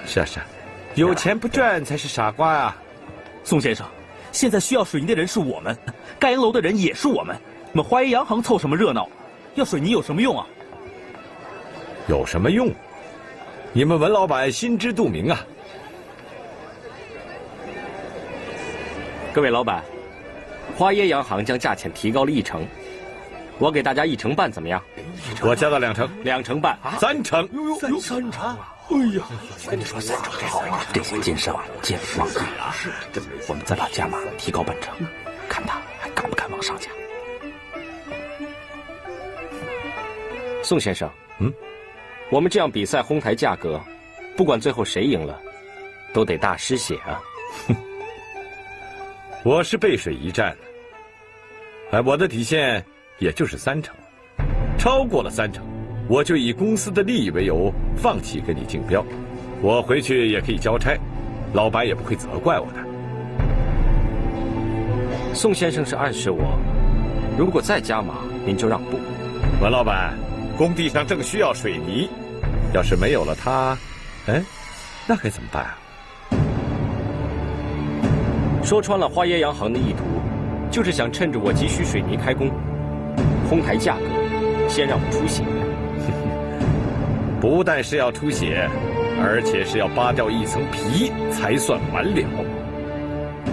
是啊是啊，有钱不赚才是傻瓜啊。宋先生，现在需要水泥的人是我们，盖洋楼的人也是我们。你们花爷洋行凑什么热闹？要水泥有什么用啊？有什么用？你们文老板心知肚明啊。各位老板，花耶洋行将价钱提高了1成，我给大家1成半，怎么样？我加到2成，2成半，3成。3成啊！哎呀，跟你说3成好啊，这些奸商见利忘义啊！我们再把价码提高半成，看他还敢不敢往上加。宋先生，我们这样比赛哄抬价格，不管最后谁赢了，都得大失血啊！我是背水一战的，我的底线也就是3成，超过了3成，我就以公司的利益为由放弃跟你竞标，我回去也可以交差，老板也不会责怪我的。宋先生是暗示我，如果再加码，您就让步。文老板，工地上正需要水泥，要是没有了它，那该怎么办啊？说穿了，花耶洋行的意图，就是想趁着我急需水泥开工，哄抬价格，先让我出血。不但是要出血，而且是要扒掉1层皮才算完了。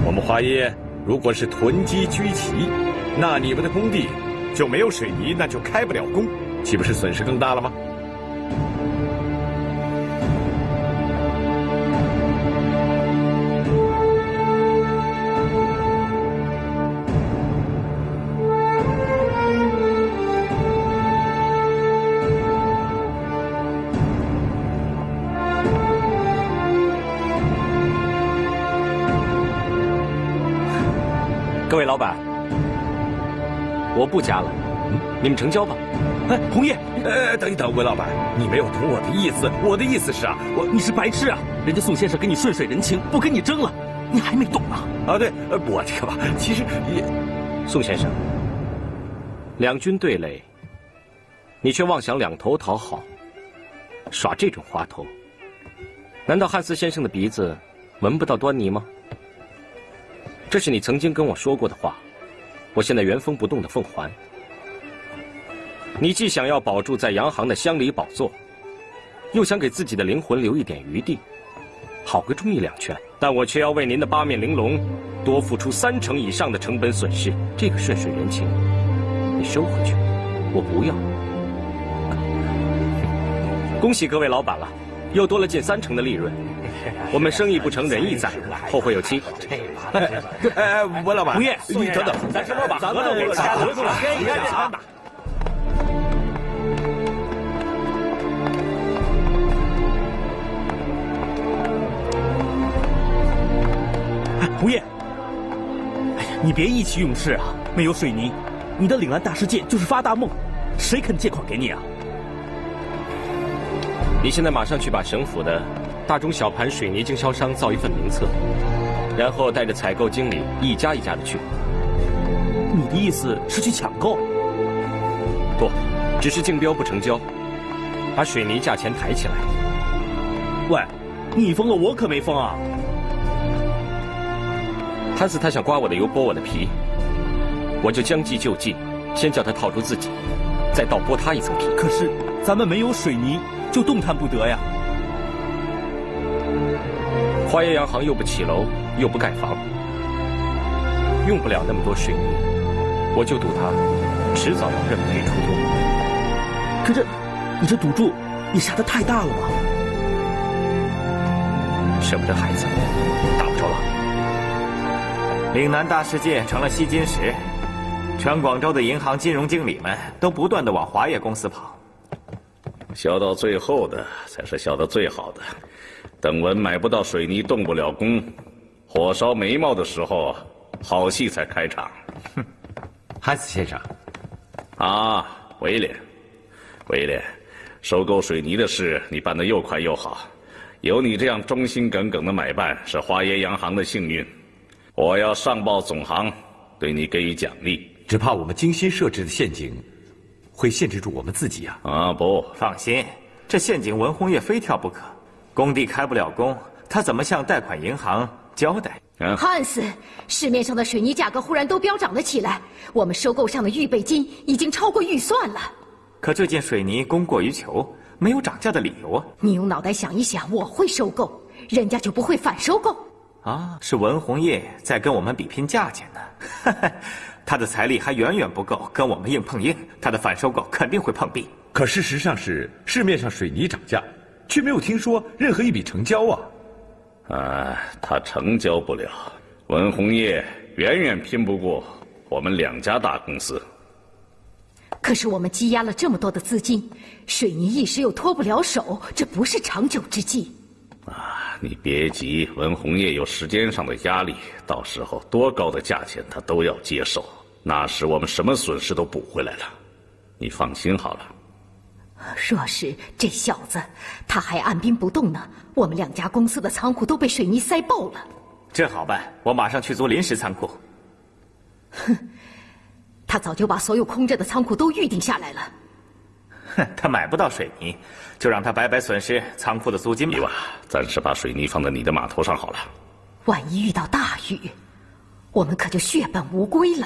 我们花耶如果是囤积居奇，那你们的工地就没有水泥，那就开不了工，岂不是损失更大了吗？各位老板，我不加了，你们成交吧。红叶，等一等，文老板，你没有懂我的意思。我的意思是啊，你是白痴啊！人家宋先生给你顺水人情，不跟你争了，你还没懂啊？对，我这个吧，其实也……宋先生，两军对垒，你却妄想两头讨好，耍这种花头，难道汉斯先生的鼻子闻不到端倪吗？这是你曾经跟我说过的话，我现在原封不动的奉还。你既想要保住在洋行的乡里宝座，又想给自己的灵魂留一点余地，好个中义两全。但我却要为您的八面玲珑多付出30%以上的成本损失，这个顺水人情，你收回去，我不要。恭喜各位老板了，又多了近30%的利润。我们生意不成仁义在，后会有期。文老板，吴业，你等等，咱是老板，合同给签了，签一下。吴业，哎呀，你别意气用事啊！没有水泥，你的岭南大世界就是发大梦，谁肯借款给你啊？你现在马上去把省府的大中小盘水泥经销商造一份名册，然后带着采购经理一家一家的去。你的意思是去抢购？不，只是竞标不成交，把水泥价钱抬起来。喂，你疯了，我可没疯啊！汉斯他想刮我的油，剥我的皮，我就将计就计，先叫他套住自己，再倒剥他一层皮。可是咱们没有水泥，就动弹不得呀。花业洋行又不起楼，又不盖房，用不了那么多水泥，我就赌他迟早要认赔出脱。可是，你这赌注也下得太大了吧？舍不得孩子，打不着了。岭南大世界成了吸金石，全广州的银行金融经理们都不断的往华业公司跑。笑到最后的才是笑得最好的。等文买不到水泥，动不了工，火烧眉毛的时候，好戏才开场。哼，汉斯先生，啊，威廉，收购水泥的事你办得又快又好，有你这样忠心耿耿的买办是华业洋行的幸运。我要上报总行，对你给予奖励。只怕我们精心设置的陷阱，会限制住我们自己啊！啊，不放心，这陷阱文红叶非跳不可。工地开不了工，他怎么向贷款银行交代？汉斯，市面上的水泥价格忽然都飙涨了起来，我们收购上的预备金已经超过预算了。可最近水泥供过于求，没有涨价的理由啊！你用脑袋想一想，我会收购，人家就不会反收购。啊，是文红叶在跟我们比拼价钱呢。他的财力还远远不够跟我们硬碰硬，他的反收购肯定会碰壁。可事实上是市面上水泥涨价，却没有听说任何一笔成交啊！他成交不了，文红叶远远拼不过我们2家大公司。可是我们积压了这么多的资金，水泥一时又脱不了手，这不是长久之计。你别急，文红叶有时间上的压力，到时候多高的价钱他都要接受，那时我们什么损失都补回来了，你放心好了。若是这小子他还按兵不动呢，我们2家公司的仓库都被水泥塞爆了。这好办，我马上去租临时仓库。哼，他早就把所有空着的仓库都预定下来了。哼，他买不到水泥，就让他白白损失仓库的租金吧。伊娃，暂时把水泥放在你的码头上好了。万一遇到大雨，我们可就血本无归了。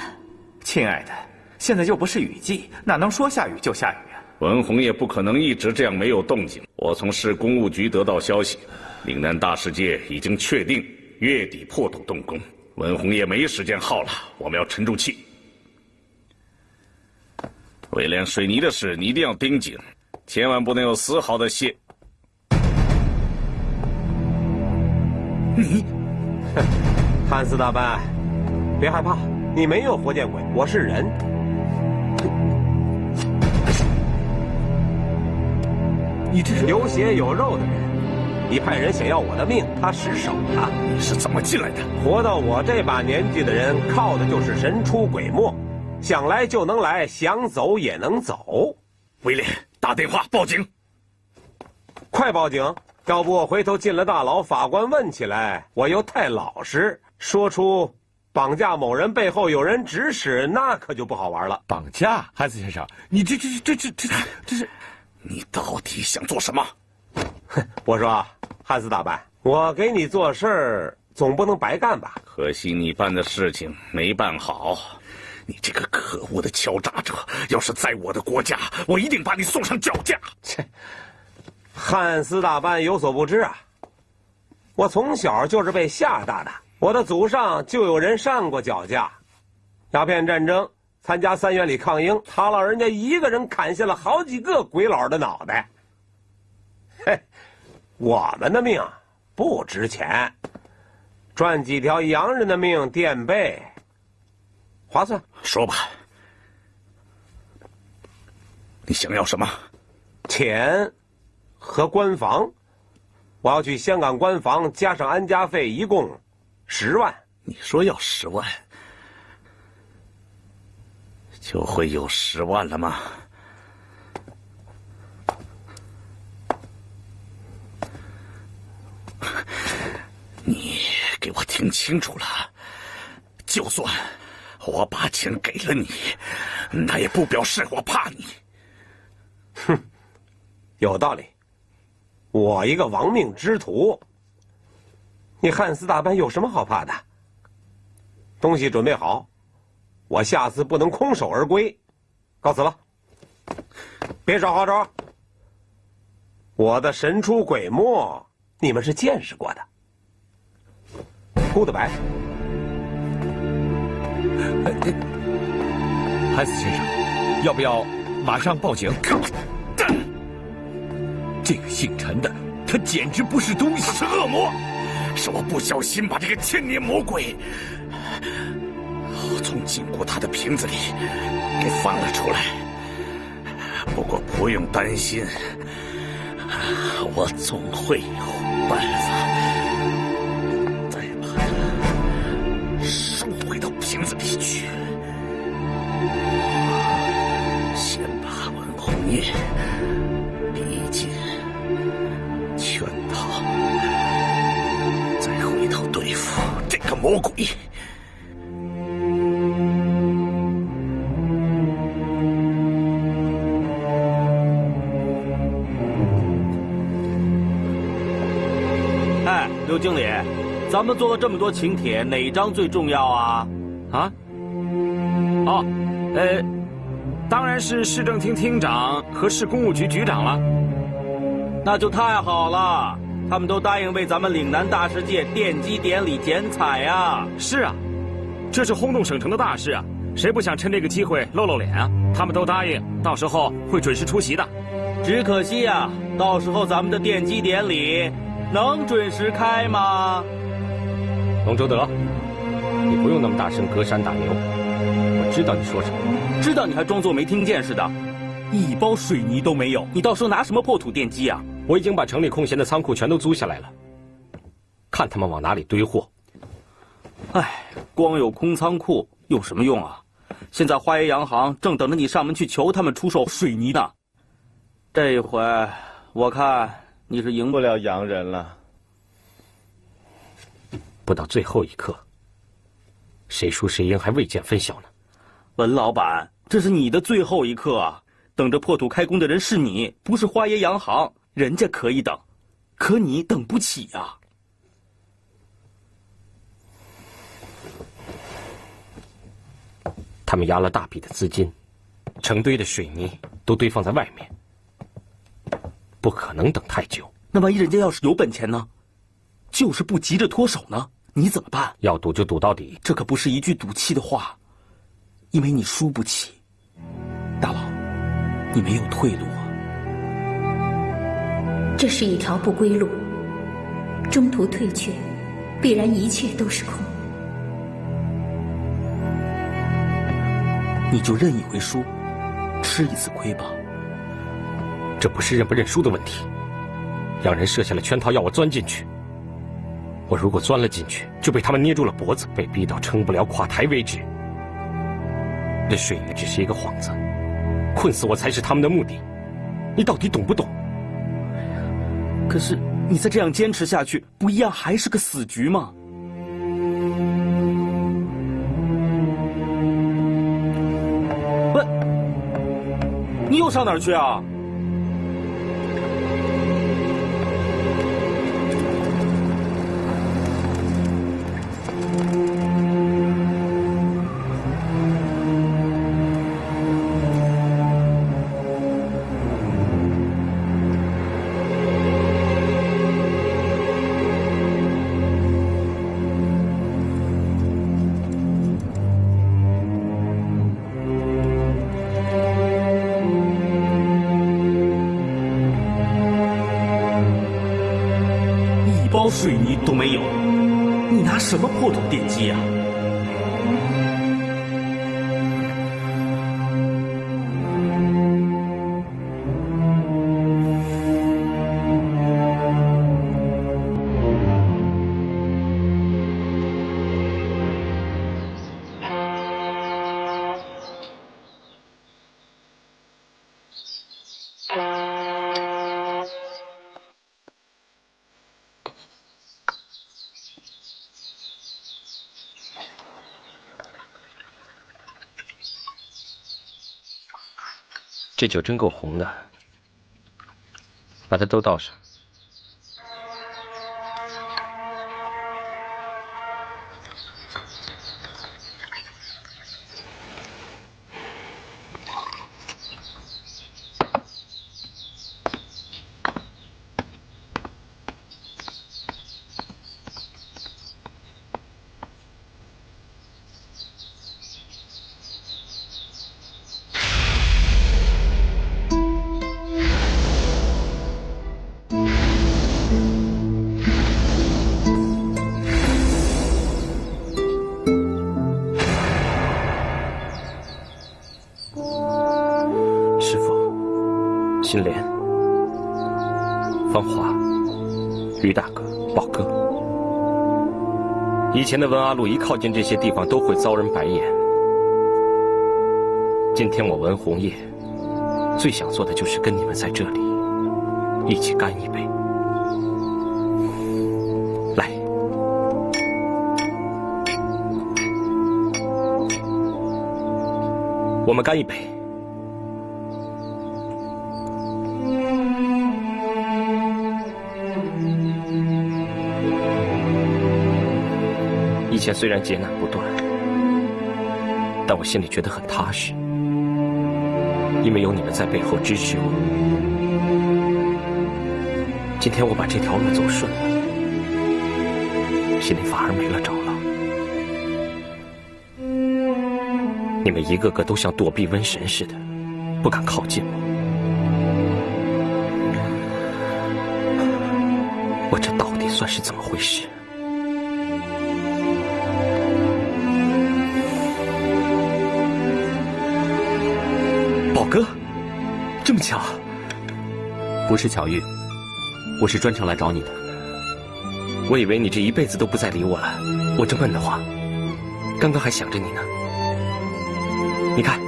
亲爱的，现在又不是雨季，哪能说下雨就下雨啊？文红叶不可能一直这样没有动静。我从市公务局得到消息，岭南大世界已经确定月底破土动工。文红叶没时间耗了，我们要沉住气。威廉，水泥的事你一定要盯紧，千万不能有丝毫的懈。你，汉斯大班，别害怕，你没有活见鬼，我是人。你这是有血有肉的人，你派人想要我的命，他失手了。你是怎么进来的？活到我这把年纪的人，靠的就是神出鬼没。想来就能来，想走也能走。威廉，打电话报警！快报警！要不我回头进了大牢，法官问起来，我又太老实，说出绑架某人背后有人指使，那可就不好玩了。绑架，汉斯先生，你这是，你到底想做什么？我说，汉斯大办，我给你做事儿，总不能白干吧？可惜你办的事情没办好。你这个可恶的敲诈者，要是在我的国家，我一定把你送上绞架。切，汉斯大办有所不知啊，我从小就是被吓大的，我的祖上就有人上过绞架。鸦片战争参加3元里抗英，他老人家一个人砍下了好几个鬼佬的脑袋。嘿，我们的命不值钱，赚几条洋人的命垫背，划算。说吧，你想要什么？钱和关房，我要去香港关房，加上安家费，一共10万。你说要10万，就会有10万了吗？你给我听清楚了，就算我把钱给了你，那也不表示我怕你。哼，有道理。我一个亡命之徒，你汉斯大办有什么好怕的？东西准备好，我下次不能空手而归。告辞了，别耍花招。我的神出鬼没，你们是见识过的。Goodbye。汉斯先生，要不要马上报警？这个姓陈的，他简直不是东西，是恶魔，是我不小心把这个千年魔鬼从禁锢他的瓶子里给放了出来。不过不用担心，我总会有办法再把它收回到瓶子里去。先把文红叶逼进圈套，再回头对付这个魔鬼。哎，刘经理，咱们做了这么多请帖，哪张最重要啊？啊？哦，当然是市政厅厅长和市公务局局长了。那就太好了，他们都答应为咱们岭南大世界奠基典礼剪彩啊！是啊，这是轰动省城的大事啊，谁不想趁这个机会露露脸啊？他们都答应，到时候会准时出席的。只可惜啊，到时候咱们的奠基典礼能准时开吗？龙周德，你不用那么大声隔山打牛，我知道你说什么。知道你还装作没听见似的，一包水泥都没有，你到时候拿什么破土奠基啊？我已经把城里空闲的仓库全都租下来了，看他们往哪里堆货。哎，光有空仓库有什么用啊？现在花爷洋行正等着你上门去求他们出售水泥呢。这一回，我看你是赢不了洋人了。不到最后一刻，谁输谁赢还未见分晓呢。文老板，这是你的最后一刻啊！等着破土开工的人是你，不是花爷洋行。人家可以等，可你等不起呀。他们压了大笔的资金，成堆的水泥都堆放在外面，不可能等太久。那万一人家要是有本钱呢？就是不急着脱手呢？你怎么办？要赌就赌到底，这可不是一句赌气的话，因为你输不起。大佬，你没有退路啊。这是一条不归路，中途退却，必然一切都是空。你就认一回输，吃一次亏吧。这不是认不认输的问题，让人设下了圈套要我钻进去。我如果钻了进去，就被他们捏住了脖子，被逼到撑不了垮台为止。这水泥只是一个幌子，困死我才是他们的目的。你到底懂不懂？可是你再这样坚持下去，不一样还是个死局吗？喂，你又上哪儿去啊？包水泥都没有，你拿什么破土奠基啊？这酒真够红的，把它都倒上。金莲、芳华、于大哥、宝哥，以前的文阿路一靠近这些地方都会遭人白眼。今天我文红叶最想做的就是跟你们在这里一起干一杯。来，我们干一杯。以前虽然劫难不断，但我心里觉得很踏实，因为有你们在背后支持我。今天我把这条路走顺了，心里反而没了着落。你们一个个都像躲避瘟神似的，不敢靠近我。我这到底算是怎么回事？宝哥，这么巧？不是巧遇，我是专程来找你的。我以为你这一辈子都不再理我了，我这闷得慌，刚刚还想着你呢。你看，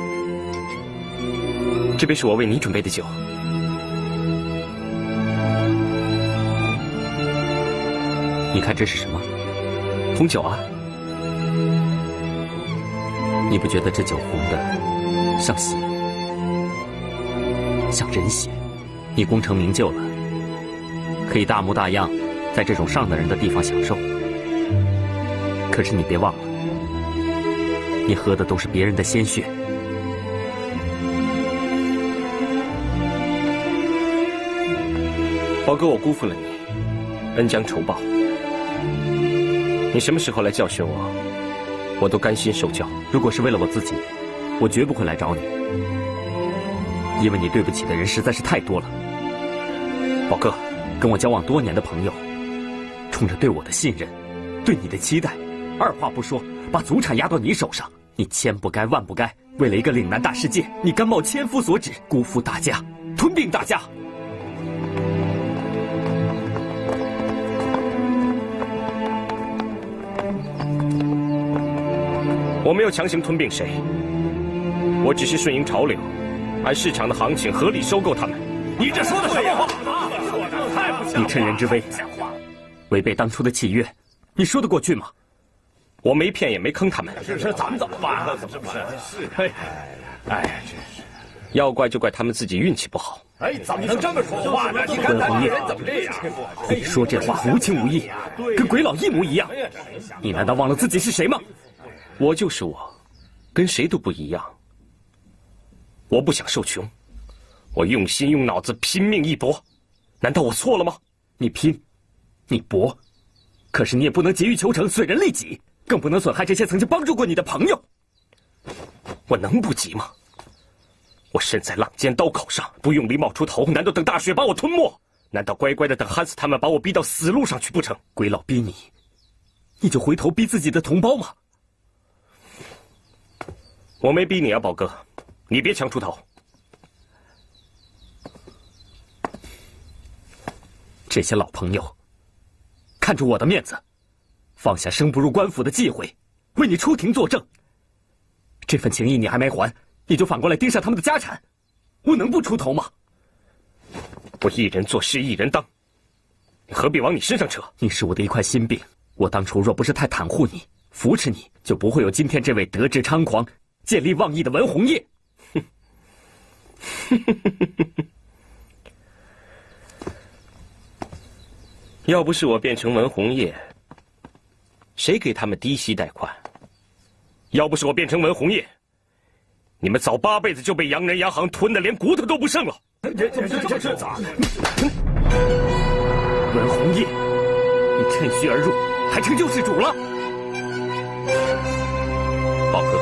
这杯是我为你准备的酒。你看这是什么？红酒啊。你不觉得这酒红的像血，像人血？你功成名就了，可以大模大样在这种上等人的地方享受。可是你别忘了，你喝的都是别人的鲜血。宝哥，我辜负了你，恩将仇报。你什么时候来教训我，我都甘心受教。如果是为了我自己，我绝不会来找你，因为你对不起的人实在是太多了。宝哥，跟我交往多年的朋友，冲着对我的信任，对你的期待，二话不说把祖产压到你手上，你千不该万不该，为了一个岭南大世界，你甘冒千夫所指，辜负大家，吞并大家。我没有强行吞并谁，我只是顺应潮流，按市场的行情合理收购他们。你这说的什么话？你趁人之危，违背当初的契约，你说得过去吗？我没骗也没坑他们。是，咱们怎么办？是不是？哎，真是。要怪就怪他们自己运气不好。哎，怎么能这么说话呢？你看那人怎么这样？你说这话无情无义，跟鬼佬一模一样。你难道忘了自己是谁吗？我就是我，跟谁都不一样。我不想受穷，我用心用脑子拼命一搏，难道我错了吗？你拼，你搏，可是你也不能急于求成，损人利己，更不能损害这些曾经帮助过你的朋友。我能不急吗？我身在浪尖刀口上，不用力冒出头，难道等大雪把我吞没？难道乖乖的等汉斯他们把我逼到死路上去不成？鬼佬逼你，你就回头逼自己的同胞吗？我没逼你啊，宝哥，你别强出头。这些老朋友，看着我的面子，放下生不入官府的忌讳，为你出庭作证。这份情谊你还没还，你就反过来盯上他们的家产，我能不出头吗？我一人做事一人当，你何必往你身上扯？你是我的一块心病，我当初若不是太袒护你、扶持你，就不会有今天这位德智猖狂、见利忘义的文弘烨。要不是我变成文弘烨，谁给他们低息贷款？要不是我变成文弘烨，你们早8辈子就被洋人洋行吞得连骨头都不剩了。这咋？文弘烨，你趁虚而入，还称救世主了？宝哥，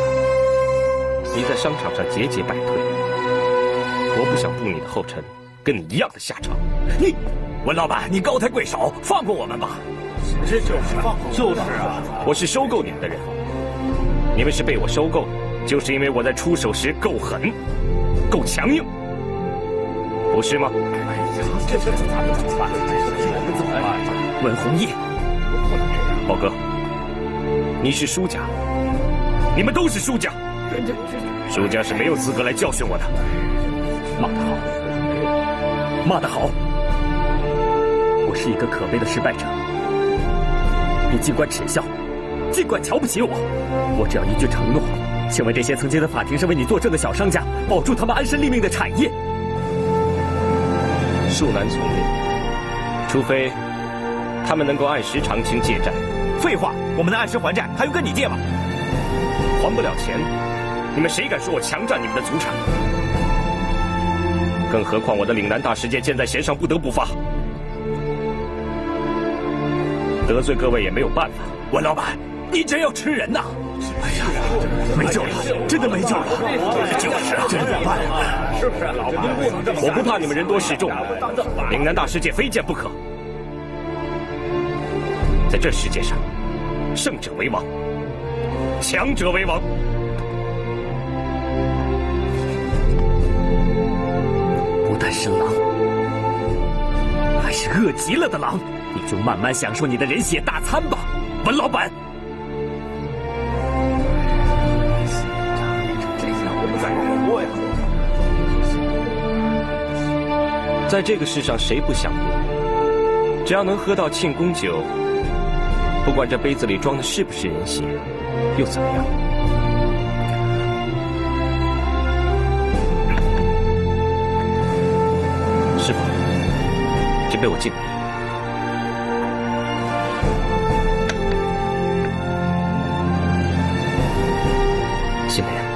你在商场上节节败退，我不想步你的后尘，跟你一样的下场。你，文老板，你高抬贵手，放过我们吧。就是啊，我是收购你们的人，你们是被我收购的，就是因为我在出手时够狠，够强硬。不是吗？这怎么办？文弘烨，宝哥，你是输家，你们都是输家，输家是没有资格来教训我的。骂得好，骂得好！我是一个可悲的失败者，你尽管耻笑，尽管瞧不起我，我只要一句承诺，请为这些曾经在法庭上为你作证的小商家保住他们安身立命的产业。恕难从命，除非他们能够按时偿清借债。废话，我们能按时还债，还用跟你借吗？还不了钱，你们谁敢说我强占你们的祖产？更何况我的岭南大事件箭在弦上，不得不发。得罪各位也没有办法。文老板，你真要吃人呐！哎呀，没救了，真的没救了！就是啊，这怎么办？是不是，老板？我不怕你们人多势众，岭南大世界非见不可。在这世界上，胜者为王，强者为王。不但是狼，还是饿极了的狼。你就慢慢享受你的人血大餐吧，文老板。在这个世上，谁不想赢？只要能喝到庆功酒，不管这杯子里装的是不是人血，又怎么样？师傅，这杯我敬你。新莲。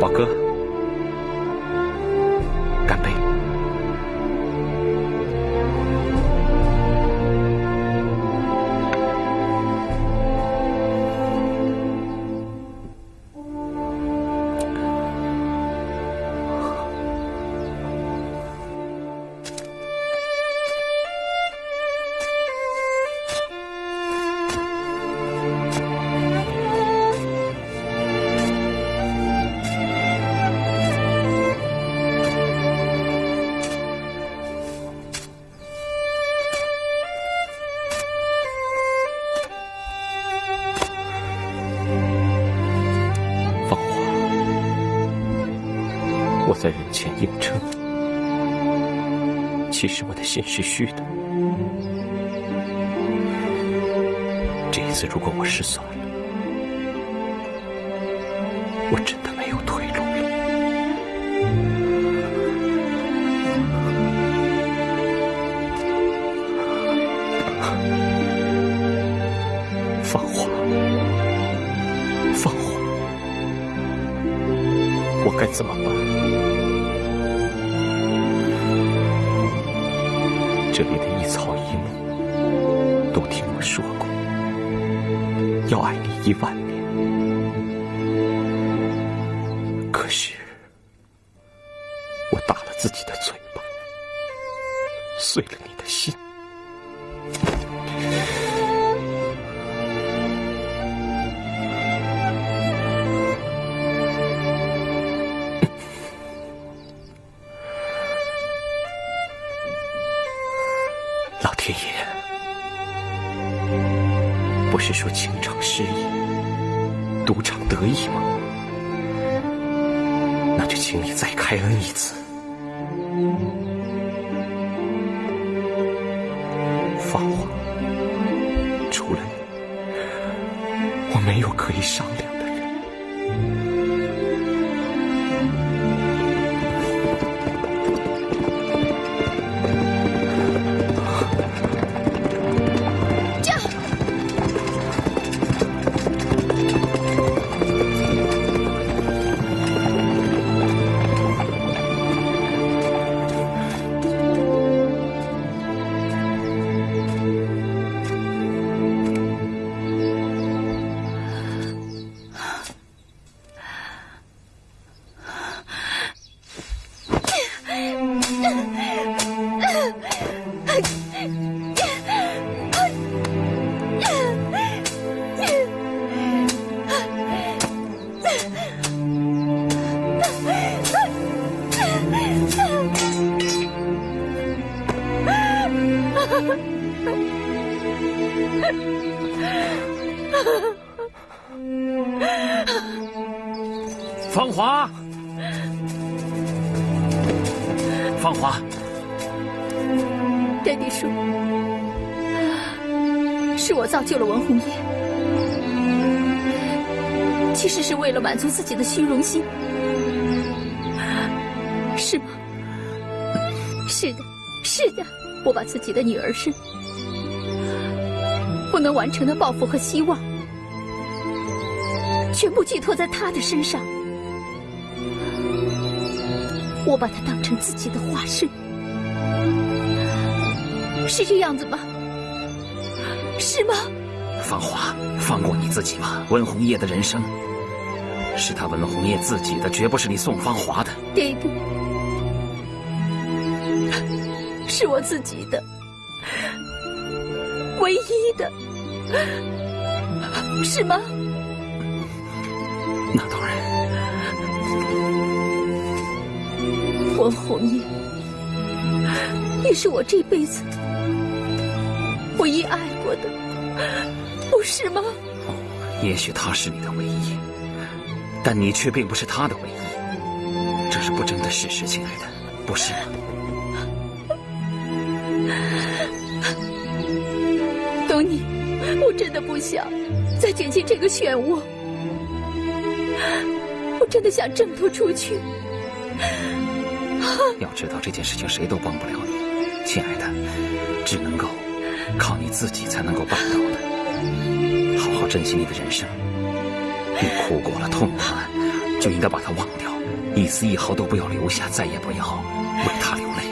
宝哥，干杯！我在人前硬撑，其实我的心是虚的。这一次，如果我失算了，我真的没有退路了。放话，放话。我该怎么办？这里的一草一木都听我说过，要爱你10000年。可是，我打了自己的嘴巴，碎了你的心。老天爷，不是说情场失意，赌场得意吗？那就请你再开恩一次。芳华，除了你，我没有可以商量的人。芳华，芳华，爹地说，是我造就了文红叶，其实是为了满足自己的虚荣心，是吗？是的，是的，我把自己的女儿身不能完成的抱负和希望，全部寄托在他的身上。我把它当成自己的化身，是这样子吗？是吗？芳华，放过你自己吧。文红叶的人生是他文红叶自己的，绝不是你宋芳华的。爹地，是我自己的，唯一的，是吗？那当然。文红叶也是我这辈子唯一爱过的，不是吗？也许他是你的唯一，但你却并不是他的唯一，这是不争的事实，亲爱的，不是吗？东尼，我真的不想再卷进这个漩涡，我真的想挣脱出去。要知道这件事情谁都帮不了你，亲爱的，只能够靠你自己才能够办到的。好好珍惜你的人生，你哭过了，痛过了，就应该把它忘掉，一丝一毫都不要留下，再也不要为他流泪。